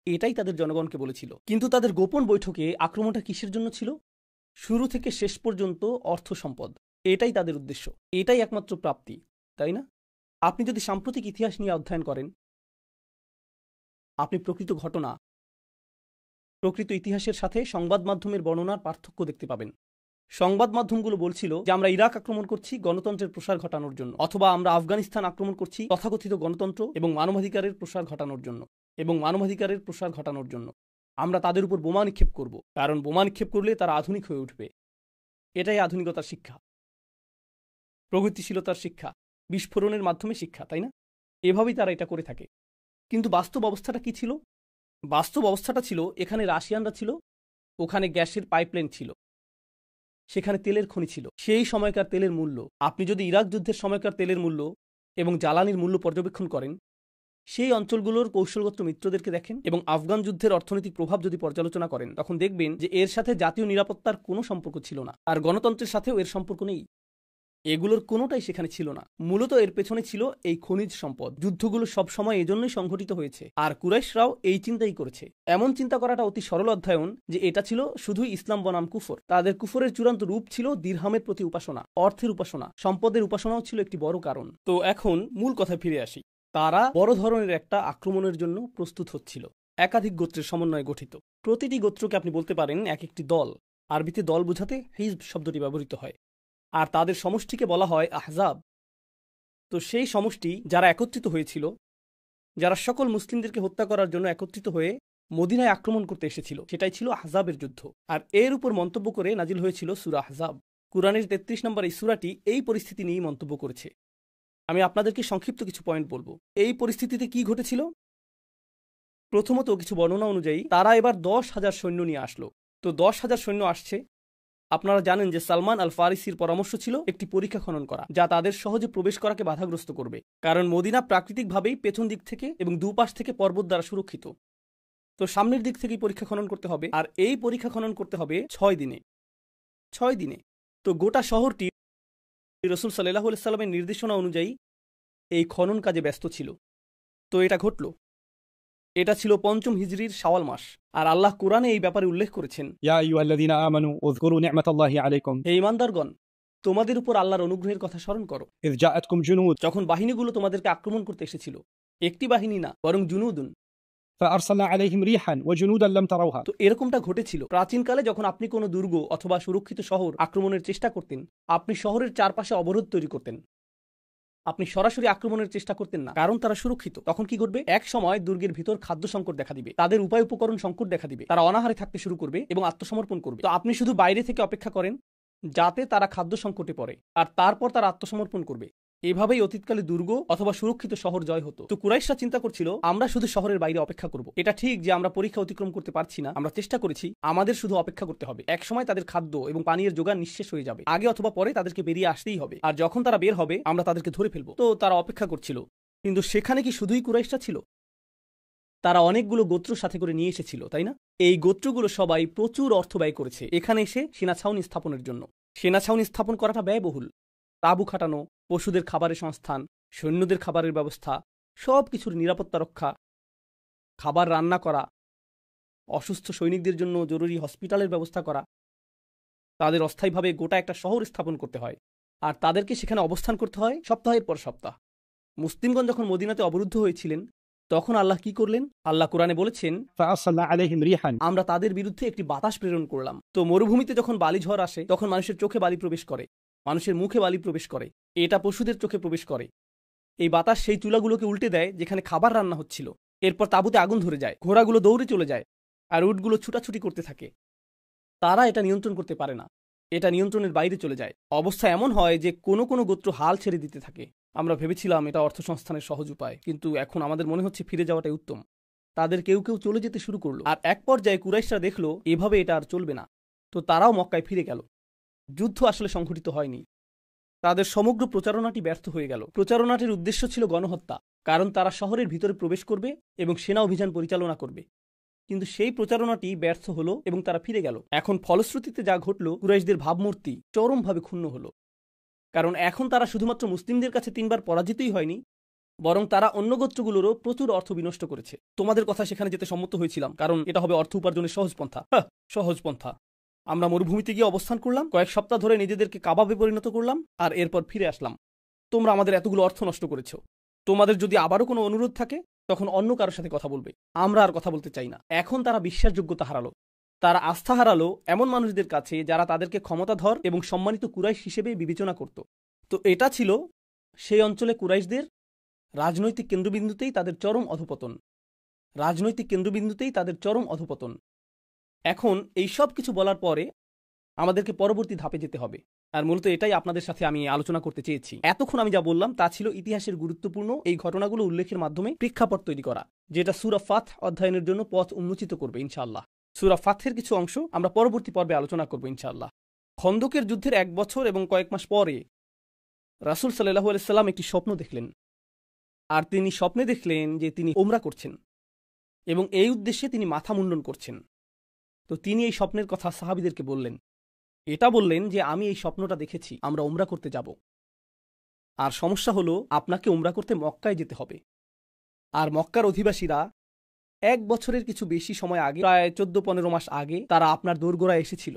এটাই তাদের জনগণকে বলেছিল। কিন্তু তাদের গোপন বৈঠকে আক্রমণটা কিসের জন্য ছিল? শুরু থেকে শেষ পর্যন্ত অর্থ সম্পদ। এটাই তাদের উদ্দেশ্য, এটাই একমাত্র প্রাপ্তি, তাই না? আপনি যদি সাম্প্রতিক ইতিহাস নিয়ে অধ্যয়ন করেন, আপনি প্রকৃত ঘটনা, প্রকৃত ইতিহাসের সাথে সংবাদ মাধ্যমের বর্ণনার পার্থক্য দেখতে পাবেন। সংবাদ মাধ্যমগুলো বলছিল যে আমরা ইরাক আক্রমণ করছি গণতন্ত্রের প্রসার ঘটানোর জন্য, অথবা আমরা আফগানিস্তান আক্রমণ করছি তথাকথিত গণতন্ত্র এবং মানবাধিকারের প্রসার ঘটানোর জন্য, আমরা তাদের উপর বোমা নিক্ষেপ করব, কারণ বোমা নিক্ষেপ করলে তারা আধুনিক হয়ে উঠবে। এটাই আধুনিকতার শিক্ষা, প্রগতিশীলতার শিক্ষা, বিস্ফোরণের মাধ্যমে শিক্ষা, তাই না? এভাবেই তারা এটা করে থাকে। কিন্তু বাস্তব অবস্থাটা কি ছিল? বাস্তব অবস্থাটা ছিল, এখানে রাশিয়ানরা ছিল, ওখানে গ্যাসের পাইপলাইন ছিল, সেখানে তেলের খনি ছিল। সেই সময়কার তেলের মূল্য, আপনি যদি ইরাক যুদ্ধের সময়কার তেলের মূল্য এবং জ্বালানির মূল্য পর্যবেক্ষণ করেন, সেই অঞ্চলগুলোর কৌশলগত মিত্রদেরকে দেখেন এবং আফগান যুদ্ধের অর্থনৈতিক প্রভাব যদি পর্যালোচনা করেন, তখন দেখবেন যে এর সাথে জাতীয় নিরাপত্তার কোনো সম্পর্ক ছিল না, আর গণতন্ত্রের সাথেও এর সম্পর্ক নেই। এগুলোর কোনোটাই সেখানে ছিল না। মূলত এর পেছনে ছিল এই খনিজ সম্পদ। যুদ্ধগুলো সব সময় এজন্যই সংঘটিত হয়েছে, আর কুরাইশরাও এই চিন্তাই করেছে। এমন চিন্তা করাটা অতি সরল অধ্যয়ন যে এটা ছিল শুধুই ইসলাম বনাম কুফর। তাদের কুফরের চূড়ান্ত রূপ ছিল দিরহামের প্রতি উপাসনা, অর্থের উপাসনা, সম্পদের উপাসনাও ছিল একটি বড় কারণ। তো এখন মূল কথায় ফিরে আসি। তারা বড় ধরনের একটা আক্রমণের জন্য প্রস্তুত হচ্ছিল, একাধিক গোত্রের সমন্বয়ে গঠিত। প্রতিটি গোত্রকে আপনি বলতে পারেন এক একটি দল। আরবিতে দল বোঝাতে হিজব শব্দটি ব্যবহৃত হয়, আর তাদের সমষ্টিকে বলা হয় আহজাব। তো সেই সমষ্টি যারা একত্রিত হয়েছিল, যারা সকল মুসলিমদেরকে হত্যা করার জন্য একত্রিত হয়ে মদিনায় আক্রমণ করতে এসেছিল, সেটাই ছিল আহজাবের যুদ্ধ। আর এর উপর মন্তব্য করে নাজিল হয়েছিল সূরা আহজাব। কুরআনের 33 নম্বর এই সূরাটি এই পরিস্থিতি নিয়েই মন্তব্য করেছে। আমি আপনাদেরকে সংক্ষিপ্ত কিছু পয়েন্ট বলবো। এই পরিস্থিতিতে কি ঘটেছিল? প্রথমত, কিছু বর্ণনা অনুযায়ী তারা এবার 10,000 সৈন্য নিয়ে আসলো। তো 10,000 সৈন্য আসছে। আপনারা জানেন যে সালমান আল ফারিসির পরামর্শ ছিল একটি পরীক্ষা খনন করা, যা তাদের সহজে প্রবেশ করাকে বাধাগ্রস্ত করবে, কারণ মদিনা প্রাকৃতিকভাবেই পেছন দিক থেকে এবং দুপাশ থেকে পর্বত দ্বারা সুরক্ষিত। তো সামনের দিক থেকেই পরীক্ষা খনন করতে হবে, আর এই পরীক্ষা খনন করতে হবে 6 দিনে। 6 দিনে। তো গোটা শহরটি রাসূল সাল্লাল্লাহু আলাইহি সাল্লামের নির্দেশনা অনুযায়ী এই খনন কাজে ব্যস্ত ছিল। তো এটা ঘটল। এটা ছিল 5ম হিজরির শাওয়াল মাস, আর আল্লাহ কোরআনে এই ব্যাপারে উল্লেখ করেছেন, ইয়া আইয়ুহাল্লাযীনা আমানু উযকুরু নি'মাতাল্লাহি আলাইকুম, হে ঈমানদারগণ, তোমাদের উপর আল্লাহর অনুগ্রহের কথা স্মরণ করো। ইয জাআতকুম জুনুদ, যখন বাহিনীগুলো তোমাদেরকে আক্রমণ করতে এসেছিল, একটি বাহিনী না, বরং জুনুদুন, ফাআরসালনা আলাইহিম রিহান ওয়া জুনুদান লাম তারাউহা। তো এরকমটা ঘটেছিল প্রাচীনকালে। যখন আপনি কোনো দুর্গ অথবা সুরক্ষিত শহর আক্রমণের চেষ্টা করতেন, আপনি শহরের চারপাশে অবরোধ তৈরি করতেন, আপনি সরাসরি আক্রমণের চেষ্টা করতেন না, কারণ তারা সুরক্ষিত। তখন কি ঘটবে? এক সময় দুর্গের ভিতর খাদ্য সংকট দেখা দিবে, তাদের উপায় উপকরণ সংকট দেখা দিবে, তারা অনাহারে থাকতে শুরু করবে এবং আত্মসমর্পণ করবে। তো আপনি শুধু বাইরে থেকে অপেক্ষা করেন যাতে তারা খাদ্য সংকটে পড়ে, আর তারপর তারা আত্মসমর্পণ করবে। এভাবেই অতীতকালে দুর্গ অথবা সুরক্ষিত শহর জয় হতো। তো কুরাইশরা চিন্তা করছিল, আমরা শুধু শহরের বাইরে অপেক্ষা করব। এটা ঠিক যে আমরা পরীক্ষা অতিক্রম করতে পারছি না, আমরা চেষ্টা করেছি, আমাদের শুধু অপেক্ষা করতে হবে। এক সময় তাদের খাদ্য এবং পানীয়ের জোগান নিঃশেষ হয়ে যাবে, আগে অথবা পরে তাদেরকে বেরিয়ে আসতেই হবে, আর যখন তারা বের হবে আমরা তাদেরকে ধরে ফেলবো। তো তারা অপেক্ষা করছিল। কিন্তু সেখানে কি শুধুই কুরাইশরা ছিল? তারা অনেকগুলো গোত্র সাথে করে নিয়ে এসেছিল, তাই না? এই গোত্রগুলো সবাই প্রচুর অর্থ ব্যয় করেছে এখানে এসে সেনা ছাউনি স্থাপনের জন্য। সেনা ছাউনি স্থাপন করাটা ব্যয়বহুল। তাঁবু খাটানো, পশুদের খাবারের সংস্থান, সৈন্যদের খাবারের ব্যবস্থা, সব কিছুর নিরাপত্তা রক্ষা, খাবার রান্না করা, অসুস্থ সৈনিকদের জন্য জরুরি হসপিটালের ব্যবস্থা করা, তাদের অস্থায়ীভাবে গোটা একটা শহর স্থাপন করতে হয়, আর তাদেরকে সেখানে অবস্থান করতে হয় সপ্তাহের পর সপ্তাহ। মুসলিমগণ যখন মদিনাতে অবরুদ্ধ হয়েছিলেন তখন আল্লাহ কি করলেন? আল্লাহ কোরআনে বলেছেন, فأرسلنا عليهم ريحا আমরা তাদের বিরুদ্ধে একটি বাতাস প্রেরণ করলাম। তো মরুভূমিতে যখন বালি ঝড় আসে তখন মানুষের চোখে বালি প্রবেশ করে, মানুষের মুখে বালি প্রবেশ করে, এটা পশুদের চোখে প্রবেশ করে। এই বাতাস সেই চুলাগুলোকে উল্টে দেয় যেখানে খাবার রান্না হচ্ছিল। এরপর তাঁবুতে আগুন ধরে যায়, ঘোড়াগুলো দৌড়ে চলে যায়, আর উটগুলো ছুটাছুটি করতে থাকে। তারা এটা নিয়ন্ত্রণ করতে পারে না, এটা নিয়ন্ত্রণের বাইরে চলে যায়। অবস্থা এমন হয় যে কোনো কোনো গোত্র হাল ছেড়ে দিতে থাকে। আমরা ভেবেছিলাম এটা অর্থসংস্থানের সহজ উপায়, কিন্তু এখন আমাদের মনে হচ্ছে ফিরে যাওয়াটাই উত্তম। তাদের কেউ কেউ চলে যেতে শুরু করলো, আর এক পর্যায়ে কুরাইশরা দেখলো এভাবে এটা আর চলবে না, তো তারাও মক্কায় ফিরে গেল। যুদ্ধ আসলে সংঘটিত হয়নি, তাদের সমগ্র প্রচারণাটি ব্যর্থ হয়ে গেল। প্রচারণাটির উদ্দেশ্য ছিল গণহত্যা, কারণ তারা শহরের ভিতরে প্রবেশ করবে এবং সেনা অভিযান পরিচালনা করবে। কিন্তু সেই প্রচারণাটি ব্যর্থ হলো এবং তারা ফিরে গেল। এখন ফলশ্রুতিতে যা ঘটল, কুরাইশদের ভাবমূর্তি চরমভাবে ক্ষুণ্ণ হলো, কারণ এখন তারা শুধুমাত্র মুসলিমদের কাছে 3 বার পরাজিতই হয়নি, বরং তারা অন্য গোত্রগুলোরও প্রচুর অর্থ বিনষ্ট করেছে। তোমাদের কথা সেখানে যেতে সম্মত হয়েছিলাম, কারণ এটা হবে অর্থ উপার্জনের সহজ পন্থা। সহজ পন্থা। আমরা মরুভূমিতে গিয়ে অবস্থান করলাম, কয়েক সপ্তাহ ধরে নিজেদেরকে কাবাবে পরিণত করলাম, আর এরপর ফিরে আসলাম। তোমরা আমাদের এতগুলো অর্থ নষ্ট করেছ। তোমাদের যদি আবারও কোনো অনুরোধ থাকে তখন অন্য কারোর সাথে কথা বলবে, আমরা আর কথা বলতে চাই না। এখন তারা বিশ্বাসযোগ্যতা হারালো, তারা আস্থা হারালো এমন মানুষদের কাছে যারা তাদেরকে ক্ষমতাধর এবং সম্মানিত কুরাইশ হিসেবে বিবেচনা করত। তো এটা ছিল সেই অঞ্চলে কুরাইশদের রাজনৈতিক কেন্দ্রবিন্দুতেই তাদের চরম অধঃপতন। রাজনৈতিক কেন্দ্রবিন্দুতেই তাদের চরম অধঃপতন। এখন এই সব কিছু বলার পরে আমাদেরকে পরবর্তী ধাপে যেতে হবে, আর মূলত এটাই আপনাদের সাথে আমি আলোচনা করতে চেয়েছি। এতক্ষণ আমি যা বললাম তা ছিল ইতিহাসের গুরুত্বপূর্ণ এই ঘটনাগুলো উল্লেখের মাধ্যমে প্রেক্ষাপট তৈরি করা, যেটা সূরা ফাথ অধ্যয়নের জন্য পথ উন্মোচিত করবে ইনশাআল্লাহ। সূরা ফাথের কিছু অংশ আমরা পরবর্তী পর্বে আলোচনা করব ইনশাআল্লাহ। খন্দকের যুদ্ধের 1 বছর এবং কয়েক মাস পরে রাসূল সাল্লাল্লাহু আলাইহি সাল্লাম একটি স্বপ্ন দেখলেন, আর তিনি স্বপ্নে দেখলেন যে তিনি উমরা করছেন এবং এই উদ্দেশ্যে তিনি মাথা মুন্ডন করছেন। তো তিনি এই স্বপ্নের কথা সাহাবীদেরকে বললেন। এটা বললেন যে আমি এই স্বপ্নটা দেখেছি, আমরা উমরা করতে যাব, আর সমস্যা হলো আপনাকে উমরা করতে মক্কায় যেতে হবে। আর মক্কার অধিবাসীরা 1 বছরের কিছু বেশি সময় আগে, প্রায় 14-15 মাস আগে, তারা আপনার দোরগোড়ায় এসেছিল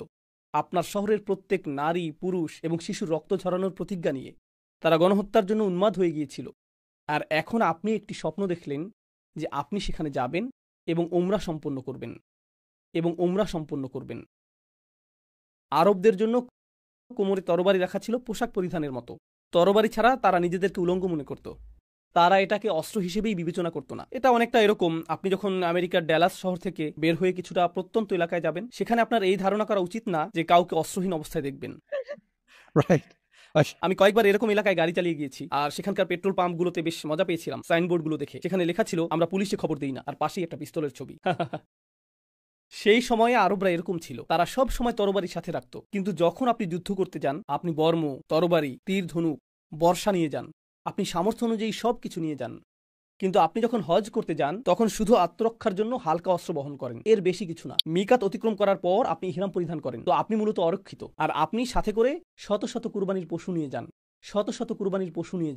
আপনার শহরের প্রত্যেক নারী, পুরুষ এবং শিশুর রক্ত ঝরানোর প্রতিজ্ঞা নিয়ে। তারা গণহত্যার জন্য উন্মাদ হয়ে গিয়েছিল। আর এখন আপনি একটি স্বপ্ন দেখলেন যে আপনি সেখানে যাবেন এবং উমরা সম্পন্ন করবেন আরবদের জন্য কোমরে তরবারি রাখা ছিল পোশাক পরিধানের মতো। তরবারি ছাড়া তারা নিজেদেরকে উলঙ্গ মনে করত। তারা এটাকে অস্ত্র হিসেবেই বিবেচনা করত না। এটা অনেকটা এরকম, আপনি যখন আমেরিকার ড্যালাস শহর থেকে বের হয়ে কিছুটা প্রত্যন্ত এলাকায় যাবেন, সেখানে আপনার এই ধারণা করা উচিত না যে কাউকে অস্ত্রহীন অবস্থায় দেখবেন। Right. আমি কয়েকবার এরকম এলাকায় গাড়ি চালিয়ে গিয়েছি, আর সেখানকার পেট্রোল পাম্পগুলোতে বেশ মজা পেয়েছিলাম সাইনবোর্ডগুলো দেখে। সেখানে লেখা ছিল আমরা পুলিশে খবর দেই না, আর পাশেই একটা পিস্তলের ছবি। সেই সময়ে আরবরা এরকম ছিল, তারা সব সময় তরবারি সাথে রাখত। কিন্তু যখন আপনি যুদ্ধ করতে যান, আপনি বর্ম, তরবারি, তীর, ধনুক, বর্ষা নিয়ে যান, আপনি সামর্থ্য অনুযায়ী সব কিছু নিয়ে যান। কিন্তু আপনি যখন হজ করতে যান তখন শুধু আত্মরক্ষার জন্য হালকা অস্ত্র বহন করেন, এর বেশি কিছু না। মিকাত অতিক্রম করার পর আপনি ইহরাম পরিধান করেন, তো আপনি মূলত অরক্ষিত। আর আপনি সাথে করে শত শত কুরবানির পশু নিয়ে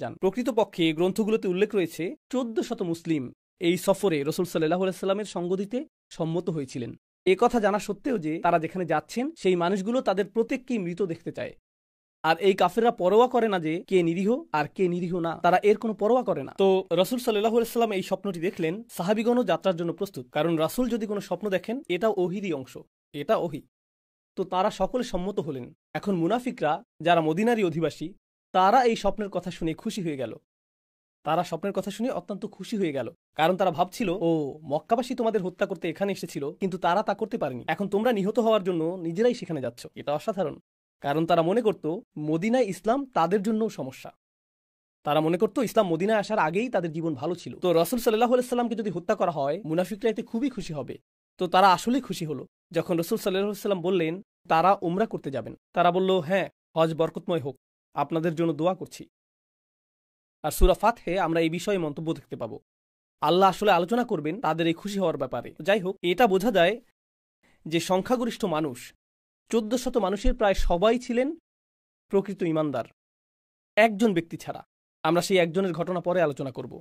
যান। প্রকৃতপক্ষে গ্রন্থগুলোতে উল্লেখ রয়েছে 1400 মুসলিম এই সফরে রাসূল সাল্লাল্লাহু আলাইহি সাল্লামের সঙ্গ দিতে সম্মত হয়েছিলেন। এ কথা জানা সত্ত্বেও যে তারা যেখানে যাচ্ছেন সেই মানুষগুলো তাদের প্রত্যেককেই মৃত দেখতে চায়। আর এই কাফেররা পরোয়া করে না যে কে নিরীহ আর কে নিরীহ না, তারা এর কোনো পরোয়া করে না। তো রাসূল সাল্লাল্লাহু আলাইহি সাল্লাম এই স্বপ্নটি দেখলেন, সাহাবীগণও যাত্রার জন্য প্রস্তুত, কারণ রাসূল যদি কোনো স্বপ্ন দেখেন এটা ওহীরই অংশ, এটা ওহী। তো তারা সকলে সম্মত হলেন। এখন মুনাফিকরা যারা মদিনারই অধিবাসী, তারা এই স্বপ্নের কথা শুনে খুশি হয়ে গেল। অত্যন্ত খুশি হয়ে গেল, কারণ তারা ভাবছিল ও মক্কাবাসী তোমাদের হত্যা করতে এখানে এসেছিল, কিন্তু তারা তা করতে পারেনি। এখন তোমরা নিহত হওয়ার জন্য নিজেরাই সেখানে যাচ্ছ, এটা অসাধারণ। কারণ তারা মনে করত মদিনায় ইসলাম তাদের জন্যও সমস্যা। তারা মনে করত ইসলাম মদিনায় আসার আগেই তাদের জীবন ভালো ছিল। তো রাসূল সাল্লাল্লাহু আলাইহি সাল্লামকে যদি হত্যা করা হয়, মুনাফিকরা এতে খুবই খুশি হবে। তো তারা আসলেই খুশি হলো যখন রাসূল সাল্লাল্লাহু আলাইহি সাল্লাম বললেন তারা উমরা করতে যাবেন। তারা বলল, হ্যাঁ, হজ বরকতময় হোক, আপনাদের জন্য দোয়া করছি। আর সূরা ফাতহে আমরা এই বিষয়ে মন্তব্য দেখতে পাবো। আল্লাহ আসলে আলোচনা করবেন তাদের এই খুশি হওয়ার ব্যাপারে। যাই হোক, এটা বোঝা যায় যে সংখ্যাগরিষ্ঠ মানুষ 1400 মানুষের প্রায় সবাই ছিলেন প্রকৃত ঈমানদার, একজন ব্যক্তি ছাড়া। আমরা সেই একজনের ঘটনা পরে আলোচনা করব।